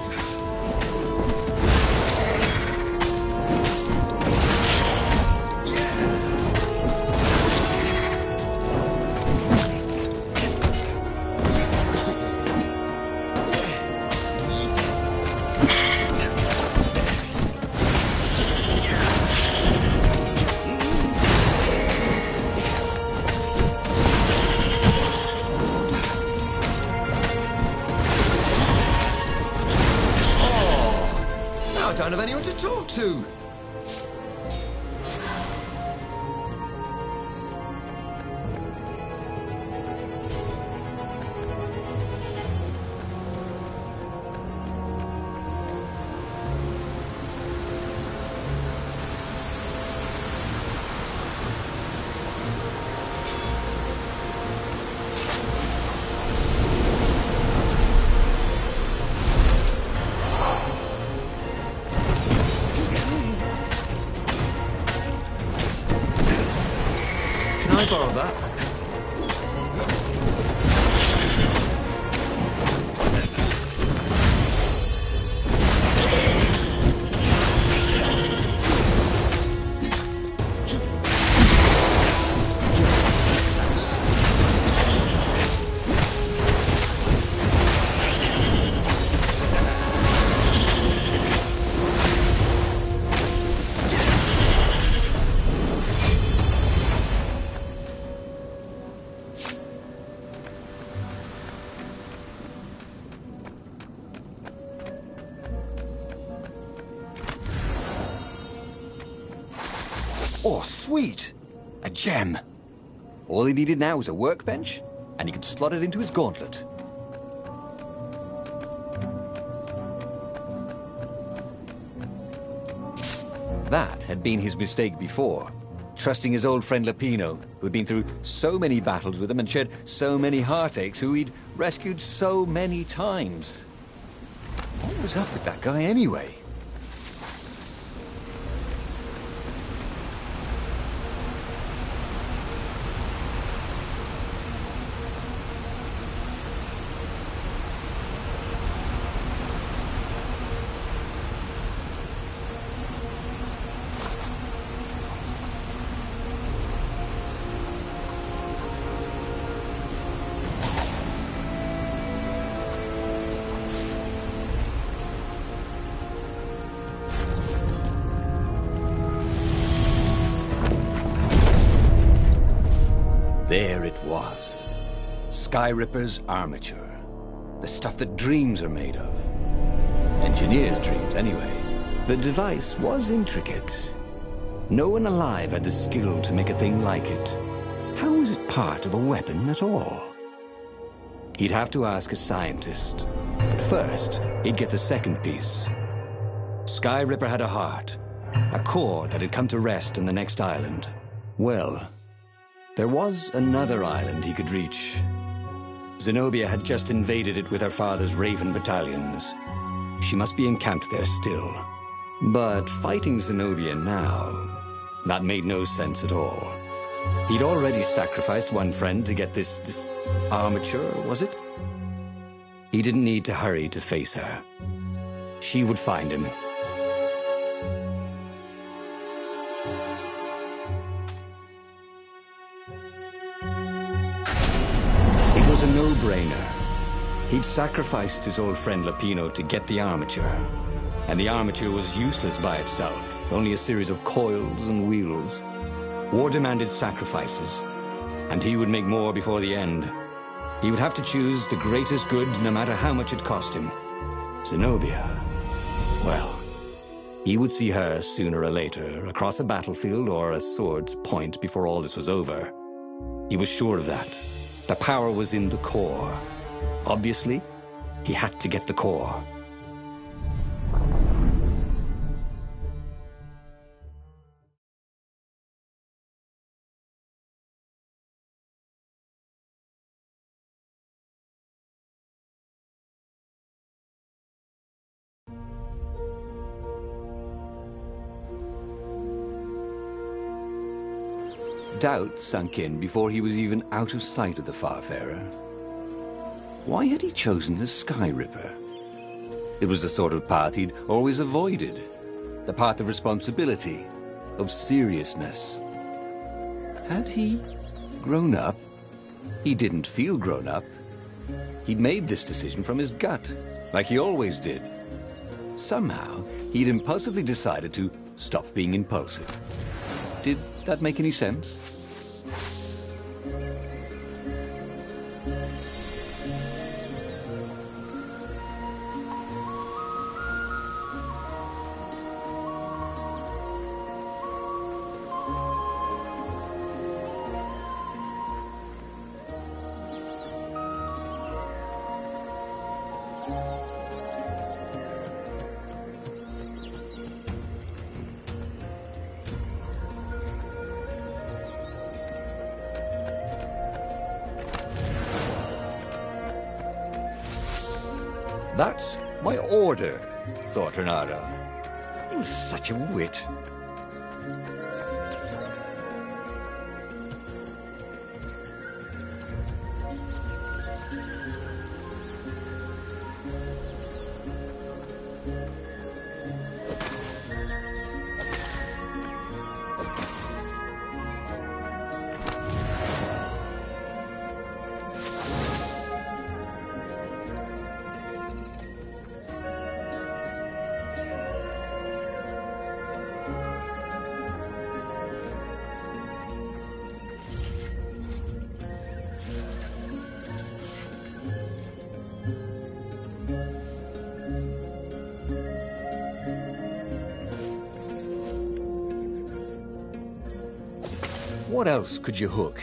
I don't have anyone to talk to. Can I borrow that? Oh, sweet! A gem. All he needed now was a workbench, and he could slot it into his gauntlet. That had been his mistake before, trusting his old friend Lapino, who'd been through so many battles with him and shared so many heartaches, who he'd rescued so many times. What was up with that guy anyway? There it was. Skyripper's armature. The stuff that dreams are made of. Engineers' dreams, anyway. The device was intricate. No one alive had the skill to make a thing like it. How was it part of a weapon at all? He'd have to ask a scientist. But first, he'd get the second piece. Skyripper had a heart. A core that had come to rest on the next island. Well, there was another island he could reach. Zenobia had just invaded it with her father's Raven battalions. She must be encamped there still. But fighting Zenobia now, that made no sense at all. He'd already sacrificed one friend to get this armature, was it? He didn't need to hurry to face her. She would find him. It was a no-brainer. He'd sacrificed his old friend Lapino to get the armature. And the armature was useless by itself, only a series of coils and wheels. War demanded sacrifices, and he would make more before the end. He would have to choose the greatest good, no matter how much it cost him. Zenobia. Well, he would see her sooner or later, across a battlefield or a sword's point before all this was over. He was sure of that. The power was in the core. Obviously, he had to get the core. Doubt sunk in before he was even out of sight of the Farfarer. Why had he chosen the Sky Ripper? It was the sort of path he'd always avoided. The path of responsibility, of seriousness. Had he grown up? He didn't feel grown up. He'd made this decision from his gut, like he always did. Somehow, he'd impulsively decided to stop being impulsive. Did that make any sense? That's my order, thought Reynardo. He was such a wit. What else could you hook?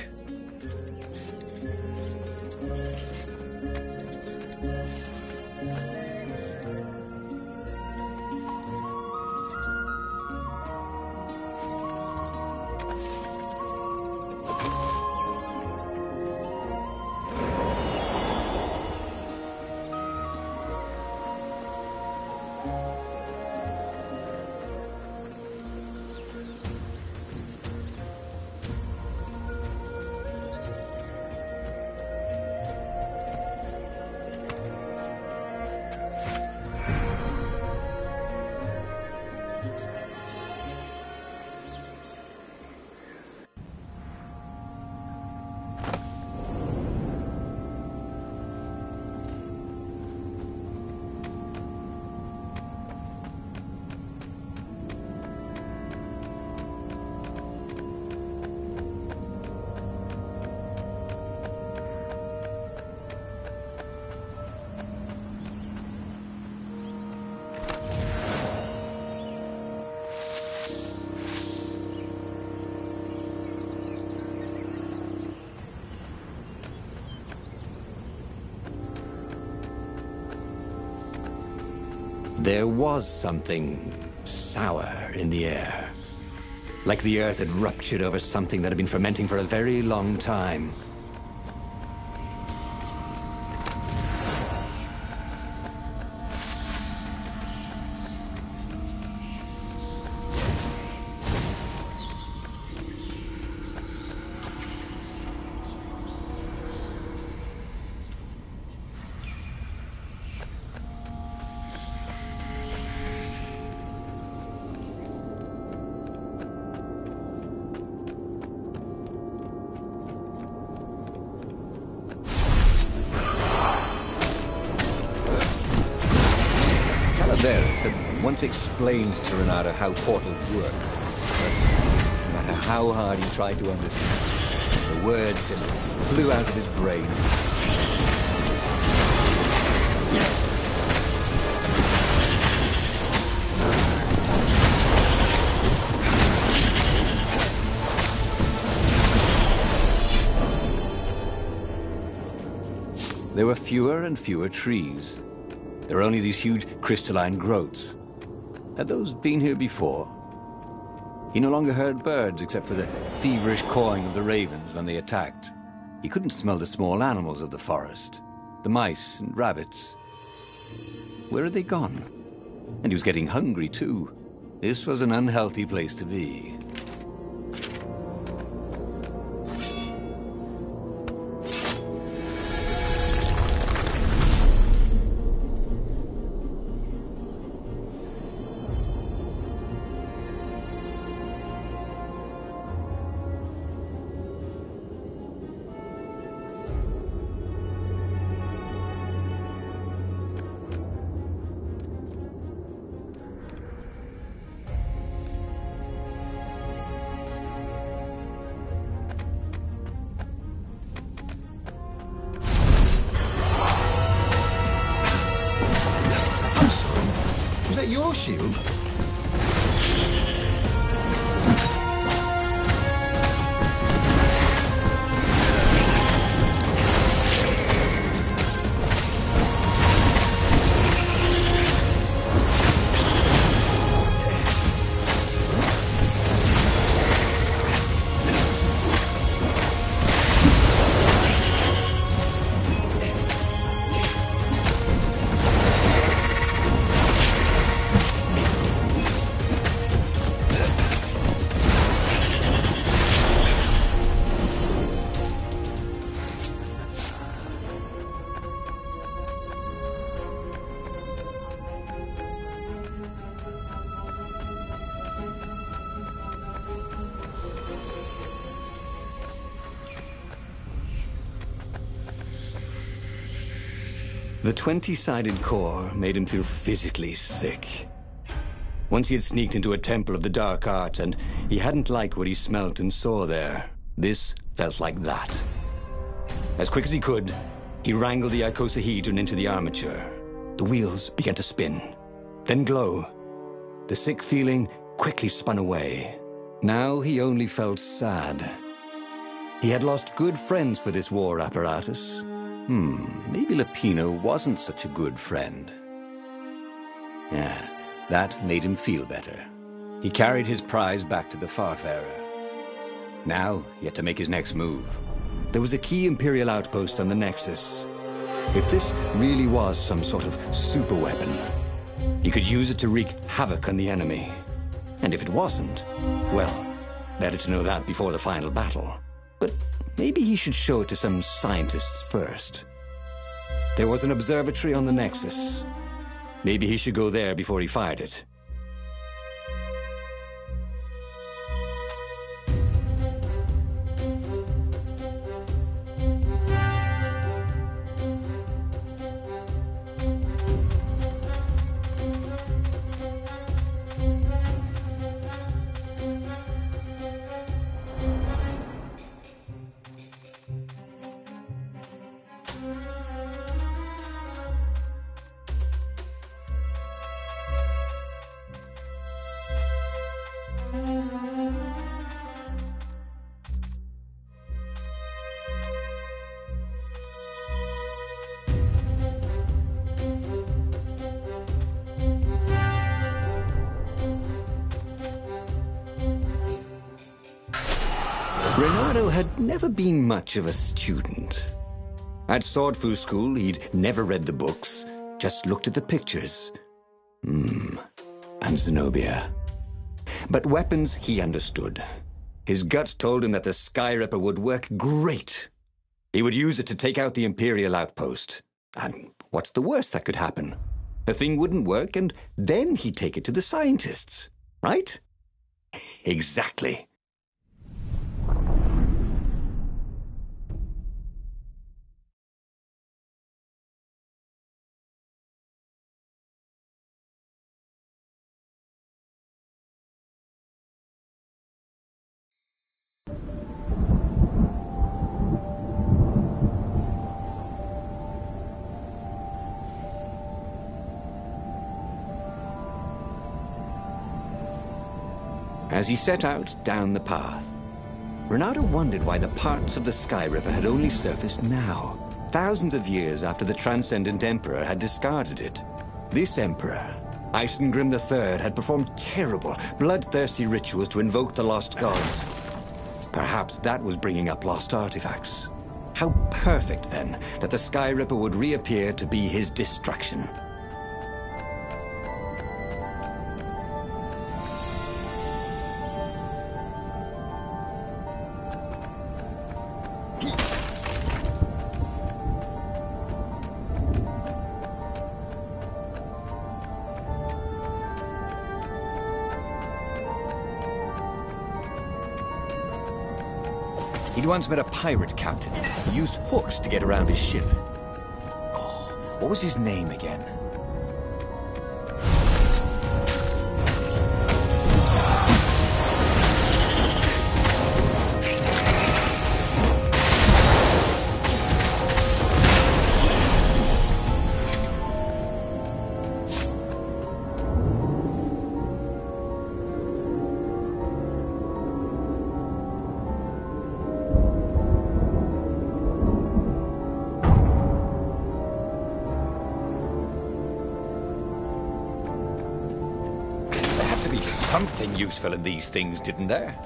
There was something sour in the air. Like the earth had ruptured over something that had been fermenting for a very long time. Calaveras had once explained to Reynardo how portals work, but no matter how hard he tried to understand, the words just flew out of his brain. There were fewer and fewer trees. There were only these huge crystalline growths. Had those been here before? He no longer heard birds except for the feverish cawing of the ravens when they attacked. He couldn't smell the small animals of the forest, the mice and rabbits. Where had they gone? And he was getting hungry too. This was an unhealthy place to be. shield. The 20-sided core made him feel physically sick. Once he had sneaked into a temple of the dark arts, and he hadn't liked what he smelt and saw there. This felt like that. As quick as he could, he wrangled the icosahedron into the armature. The wheels began to spin, then glow. The sick feeling quickly spun away. Now he only felt sad. He had lost good friends for this war apparatus. Maybe Lapino wasn't such a good friend. Yeah, that made him feel better. He carried his prize back to the Farfarer. Now, he had to make his next move. There was a key Imperial outpost on the Nexus. If this really was some sort of super weapon, he could use it to wreak havoc on the enemy. And if it wasn't, well, better to know that before the final battle. But maybe he should show it to some scientists first. There was an observatory on the Nexus. Maybe he should go there before he fired it. Reynardo had never been much of a student. At Swordfu School, he'd never read the books, just looked at the pictures. And Zenobia. But weapons he understood. His gut told him that the Skyripper would work great. He would use it to take out the Imperial outpost. And what's the worst that could happen? The thing wouldn't work, and then he'd take it to the scientists. Right? Exactly. As he set out down the path, Reynardo wondered why the parts of the Skyripper had only surfaced now, thousands of years after the Transcendent Emperor had discarded it. This Emperor, Isengrim III, had performed terrible, bloodthirsty rituals to invoke the lost gods. Perhaps that was bringing up lost artifacts. How perfect, then, that the Skyripper would reappear to be his destruction. He'd once met a pirate captain. He used hooks to get around his ship. Oh, what was his name again? something useful in these things, didn't there?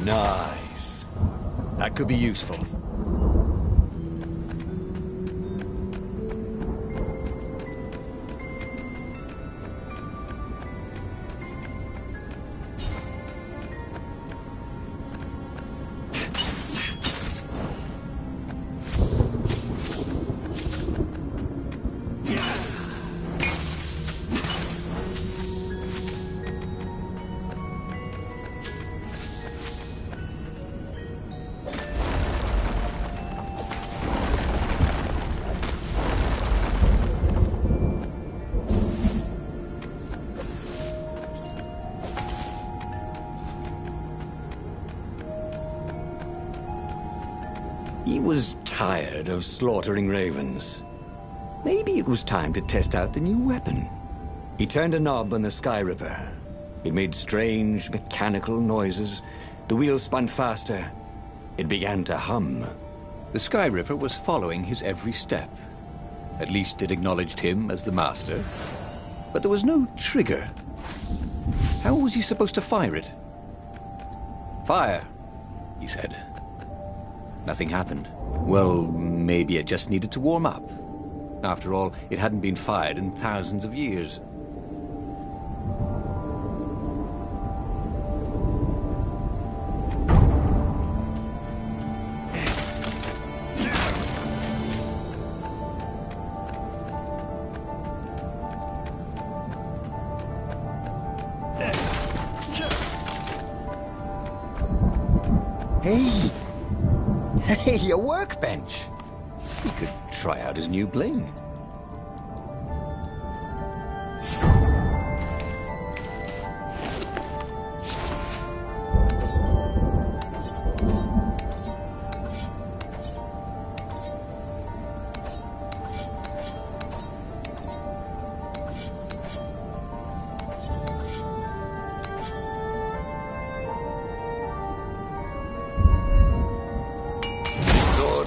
Nice. That could be useful. He was tired of slaughtering ravens. Maybe it was time to test out the new weapon. He turned a knob on the Sky Ripper. It made strange, mechanical noises. The wheels spun faster. It began to hum. The Sky Ripper was following his every step. At least it acknowledged him as the master. But there was no trigger. How was he supposed to fire it? "Fire," he said. Nothing happened. Well, maybe it just needed to warm up. After all, it hadn't been fired in thousands of years. Hey! Hey, a workbench! He could try out his new bling.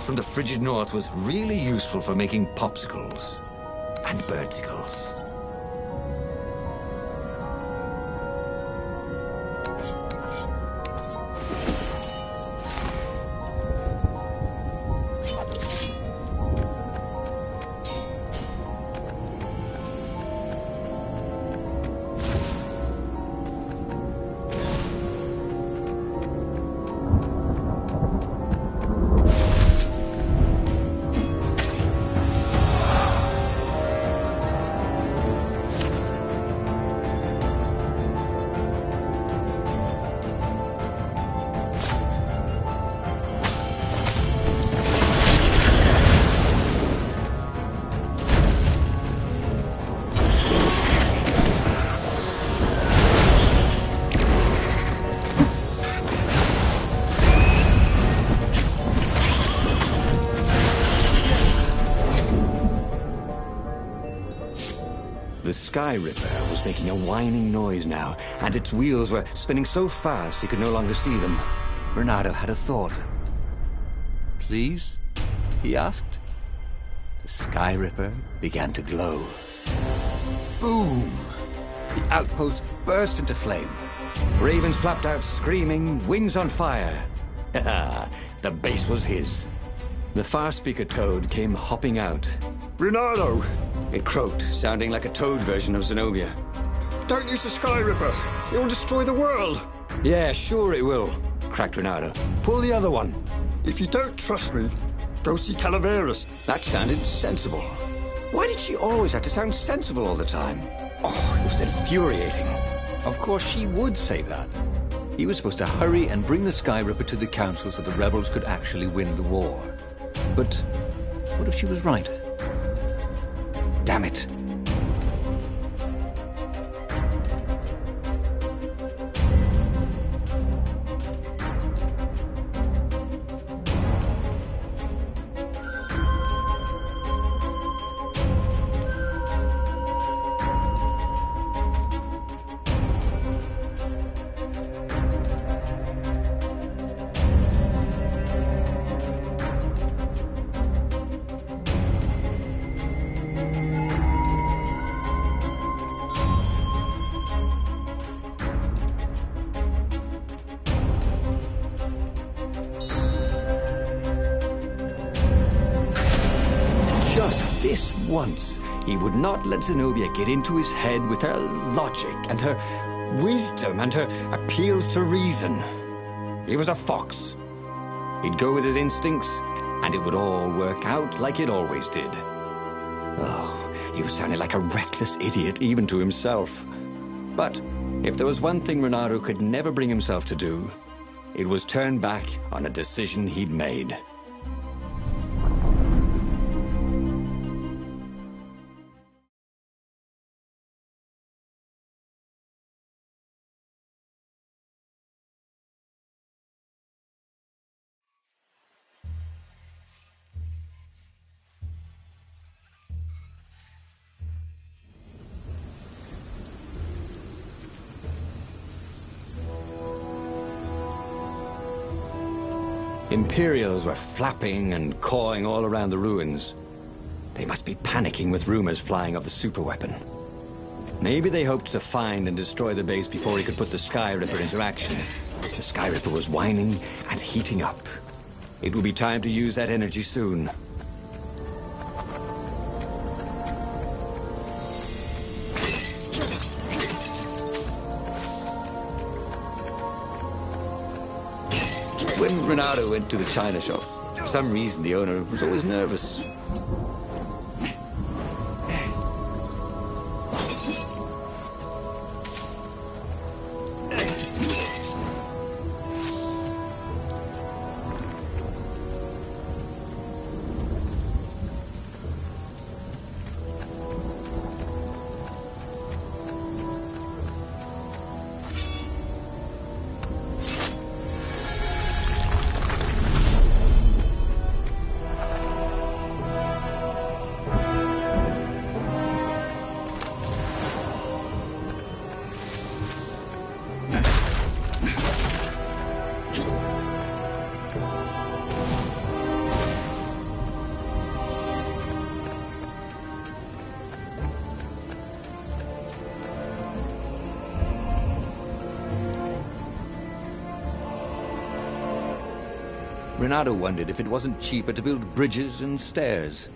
From the frigid north was really useful for making popsicles and birdsicles. The Sky Ripper was making a whining noise now, and its wheels were spinning so fast he could no longer see them. Renato had a thought. "Please?" he asked. The Sky Ripper began to glow. Boom! The outpost burst into flame. Ravens flapped out screaming, wings on fire. The base was his. The far speaker toad came hopping out. Renato! It croaked, sounding like a toad version of Zenobia. Don't use the Sky Ripper. It will destroy the world. Yeah, sure it will, cracked Renato. Pull the other one. If you don't trust me, go see Calaveras. That sounded sensible. Why did she always have to sound sensible all the time? Oh, it was infuriating. Of course she would say that. He was supposed to hurry and bring the Sky Ripper to the Council so the rebels could actually win the war. But what if she was right? Damn it. Just this once, he would not let Zenobia get into his head with her logic and her wisdom and her appeals to reason. He was a fox. He'd go with his instincts, and it would all work out like it always did. Oh, he was sounding like a reckless idiot, even to himself. But if there was one thing Renato could never bring himself to do, it was turn back on a decision he'd made. Imperials were flapping and cawing all around the ruins. They must be panicking with rumors flying of the superweapon. Maybe they hoped to find and destroy the base before he could put the Sky Ripper into action. The Sky Ripper was whining and heating up. It would be time to use that energy soon. When Renato went to the china shop, for some reason the owner was always nervous. Renato wondered if it wasn't cheaper to build bridges and stairs.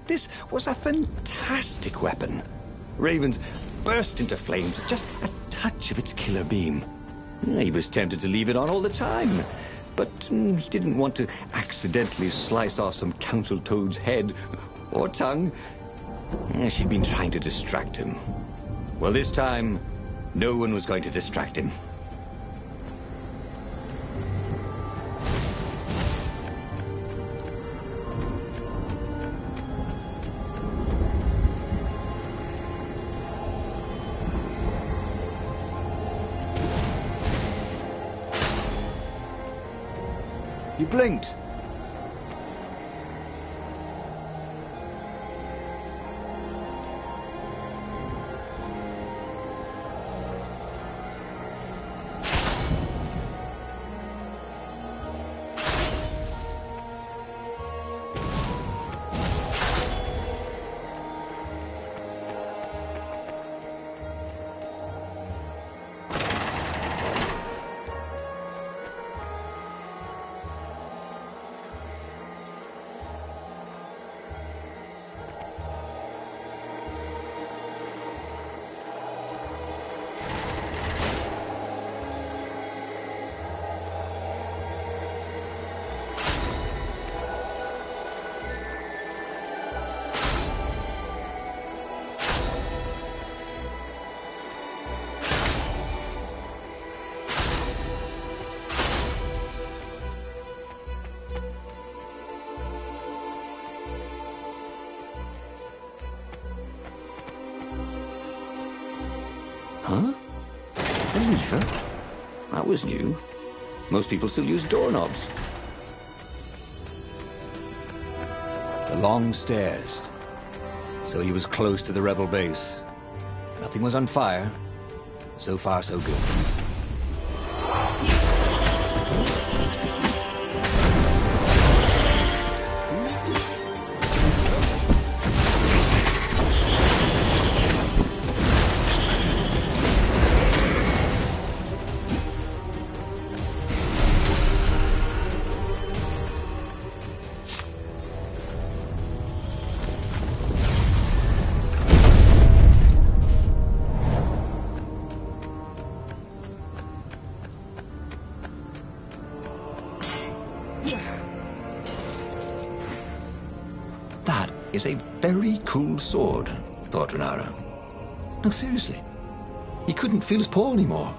This was a fantastic weapon. Ravens burst into flames with just a touch of its killer beam. He was tempted to leave it on all the time, but he didn't want to accidentally slice off some council toad's head or tongue. She'd been trying to distract him. Well, this time, no one was going to distract him. You blinked. Huh? A lever? That was new. Most people still use doorknobs. The long stairs. So he was close to the rebel base. Nothing was on fire. So far, so good. That is a very cool sword, thought Reynardo. No, seriously. He couldn't feel his paw anymore.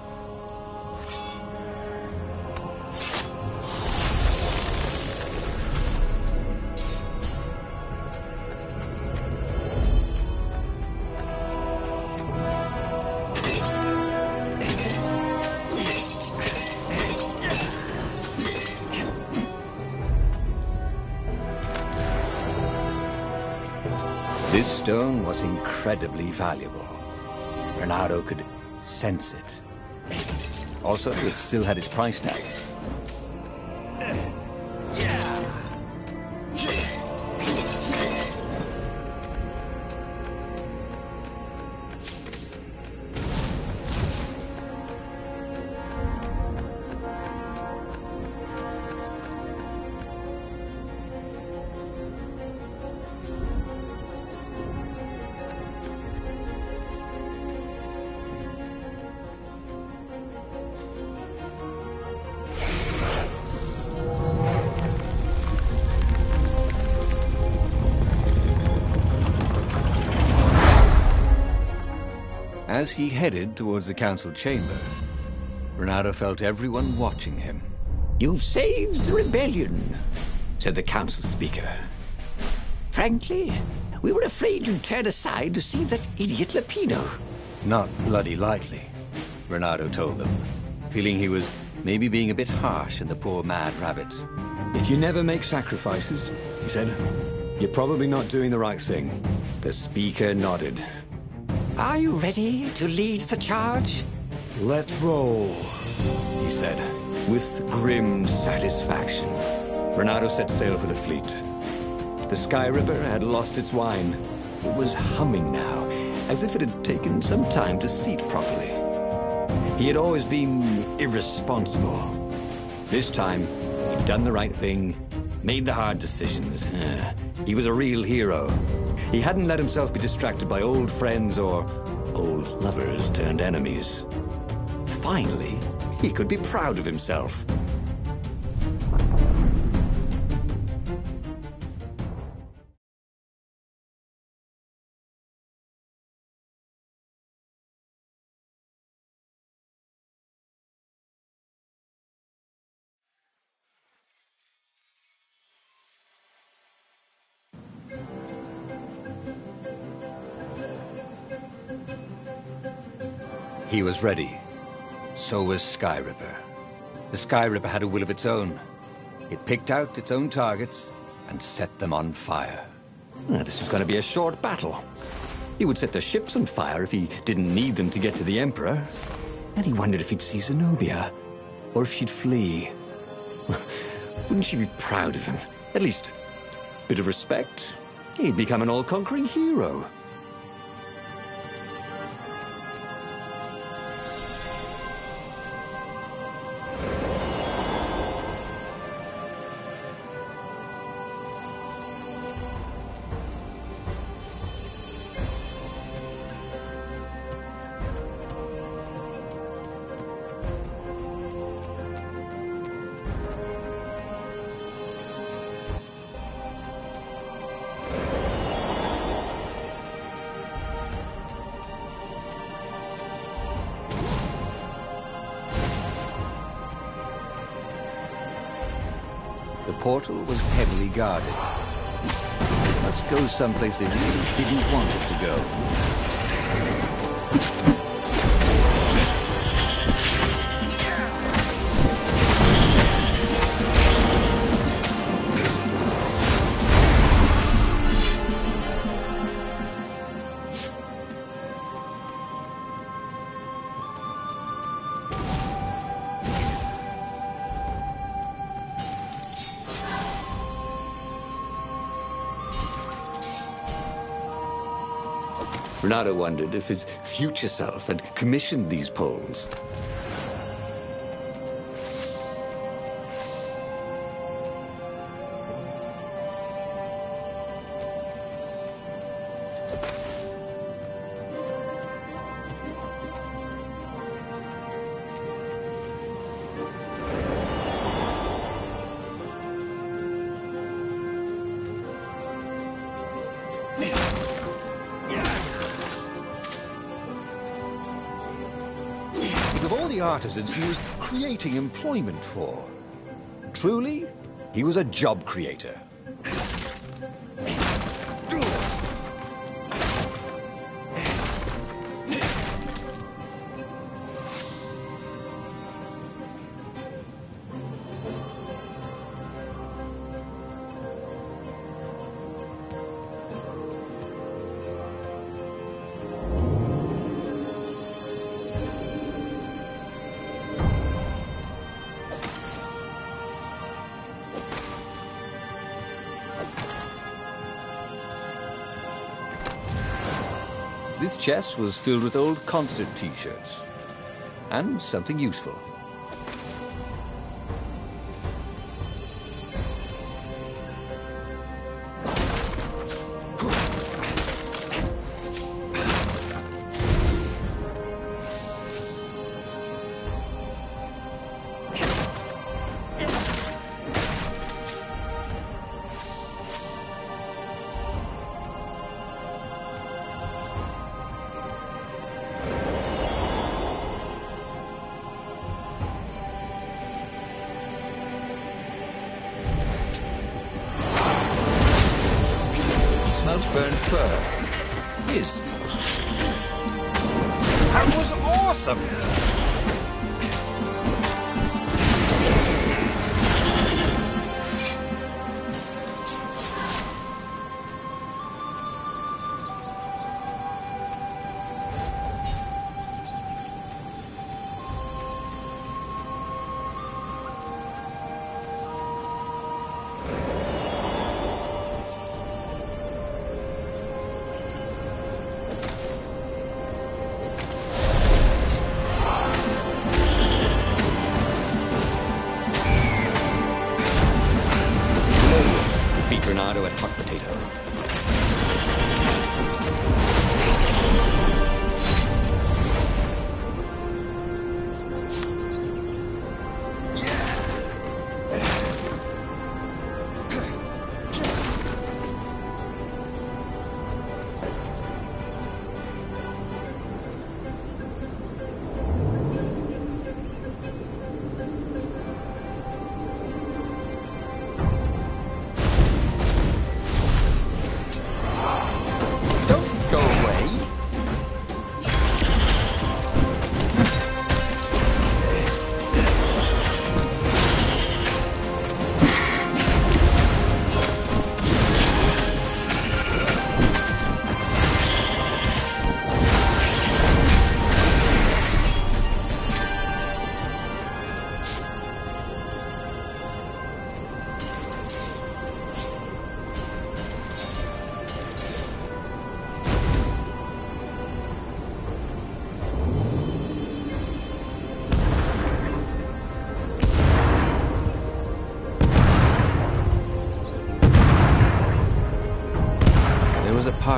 This stone was incredibly valuable. Reynardo could sense it. Also, it still had its price tag. As he headed towards the council chamber, Reynardo felt everyone watching him. You've saved the rebellion, said the council speaker. Frankly, we were afraid you'd turn aside to save that idiot Lapino. Not bloody likely, Reynardo told them, feeling he was maybe being a bit harsh on the poor mad rabbit. If you never make sacrifices, he said, you're probably not doing the right thing. The speaker nodded. Are you ready to lead the charge? Let's roll, he said, with grim satisfaction. Reynardo set sail for the fleet. The Sky Ripper had lost its wine. It was humming now, as if it had taken some time to seat properly. He had always been irresponsible. This time, he'd done the right thing, made the hard decisions. He was a real hero. He hadn't let himself be distracted by old friends or old lovers turned enemies. Finally, he could be proud of himself. He was ready. So was Skyripper. The Skyripper had a will of its own. It picked out its own targets and set them on fire. This was going to be a short battle. He would set the ships on fire if he didn't need them to get to the Emperor. And he wondered if he'd see Zenobia, or if she'd flee. Wouldn't she be proud of him? At least, a bit of respect. He'd become an all-conquering hero. The portal was heavily guarded. It must go someplace they really didn't want it to go. Renato wondered if his future self had commissioned these poles. Of all the artisans he was creating employment for. Truly, he was a job creator. This chest was filled with old concert t-shirts. And something useful. Burned fur. His. That was awesome!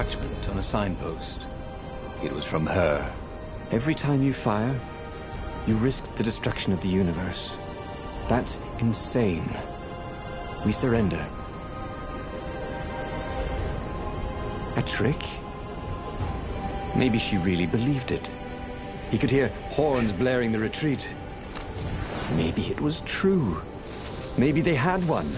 attachment on a signpost. It was from her. Every time you fire, you risk the destruction of the universe. That's insane. We surrender. A trick? Maybe she really believed it. He could hear horns blaring the retreat. Maybe it was true. Maybe they had one.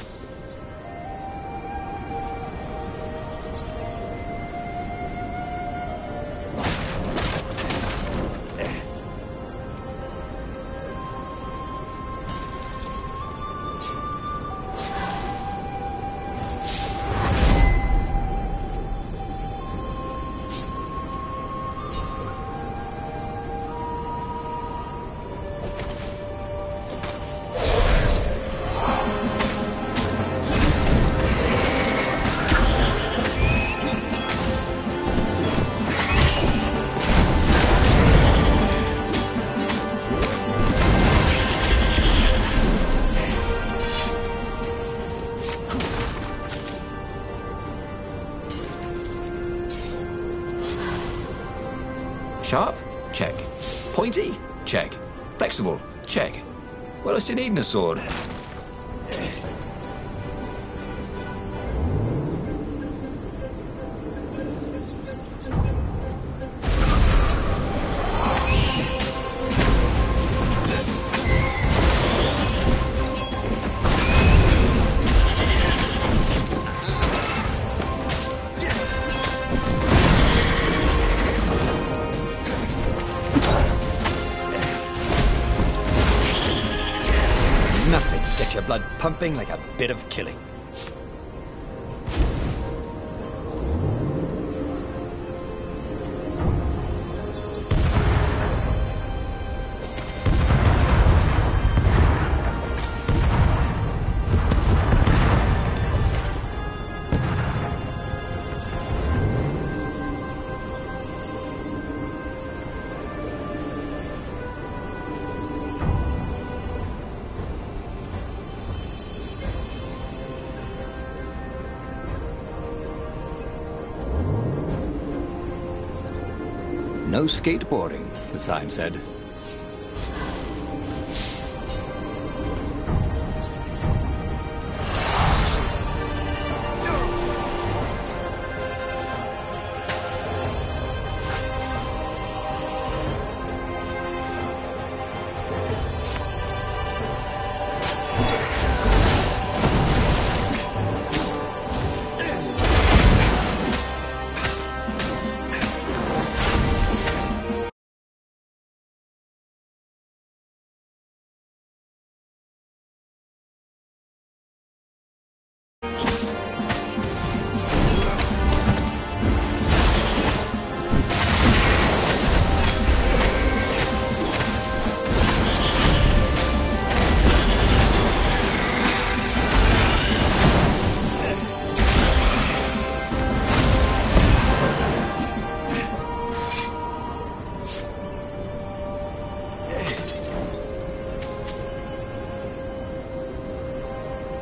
Sharp? Check. Pointy? Check. Flexible? Check. What else do you need in a sword? Nothing gets your blood pumping like a bit of killing. No skateboarding, the sign said.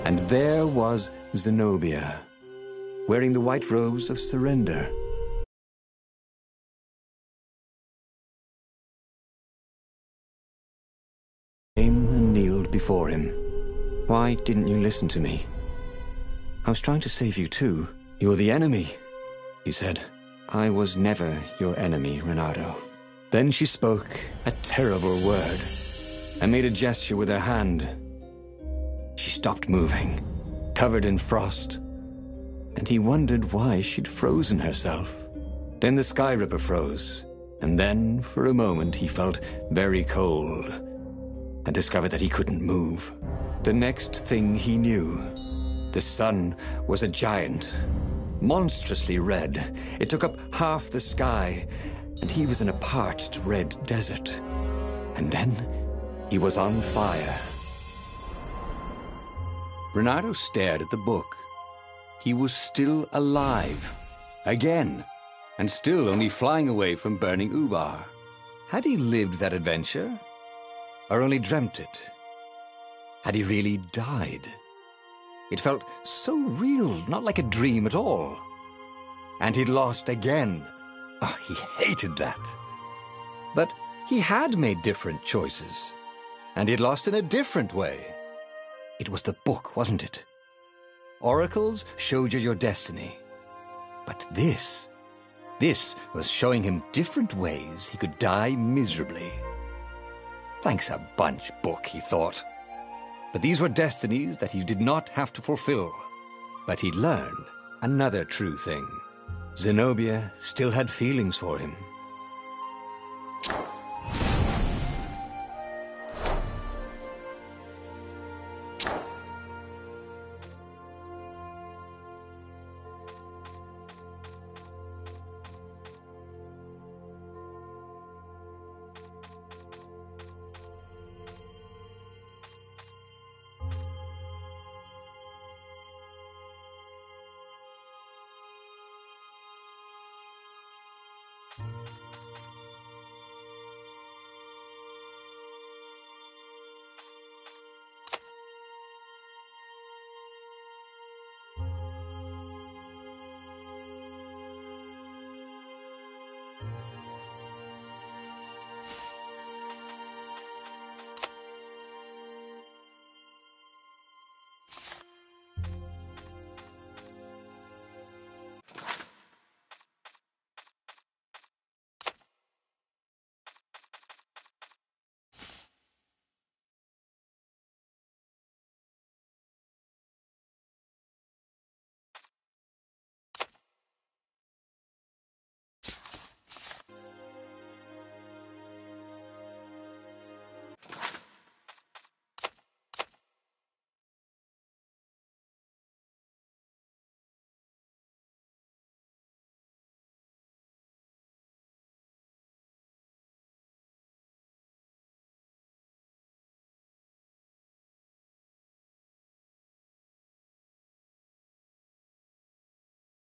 And there was Zenobia, wearing the white robes of surrender. Came and kneeled before him. Why didn't you listen to me? I was trying to save you too. You're the enemy, he said. I was never your enemy, Reynardo. Then she spoke a terrible word and made a gesture with her hand. She stopped moving, covered in frost, and he wondered why she'd frozen herself. Then the Sky Ripper froze, and then, for a moment, he felt very cold and discovered that he couldn't move. The next thing he knew, the sun was a giant, monstrously red. It took up half the sky, and he was in a parched red desert. And then he was on fire. Reynardo stared at the book. He was still alive. Again. And still only flying away from burning Ubar. Had he lived that adventure? Or only dreamt it? Had he really died? It felt so real, not like a dream at all. And he'd lost again. Oh, he hated that. But he had made different choices. And he'd lost in a different way. It was the book, wasn't it? Oracles showed you your destiny. But this was showing him different ways he could die miserably. Thanks a bunch, book, he thought. But these were destinies that he did not have to fulfill. But he'd learned another true thing. Zenobia still had feelings for him.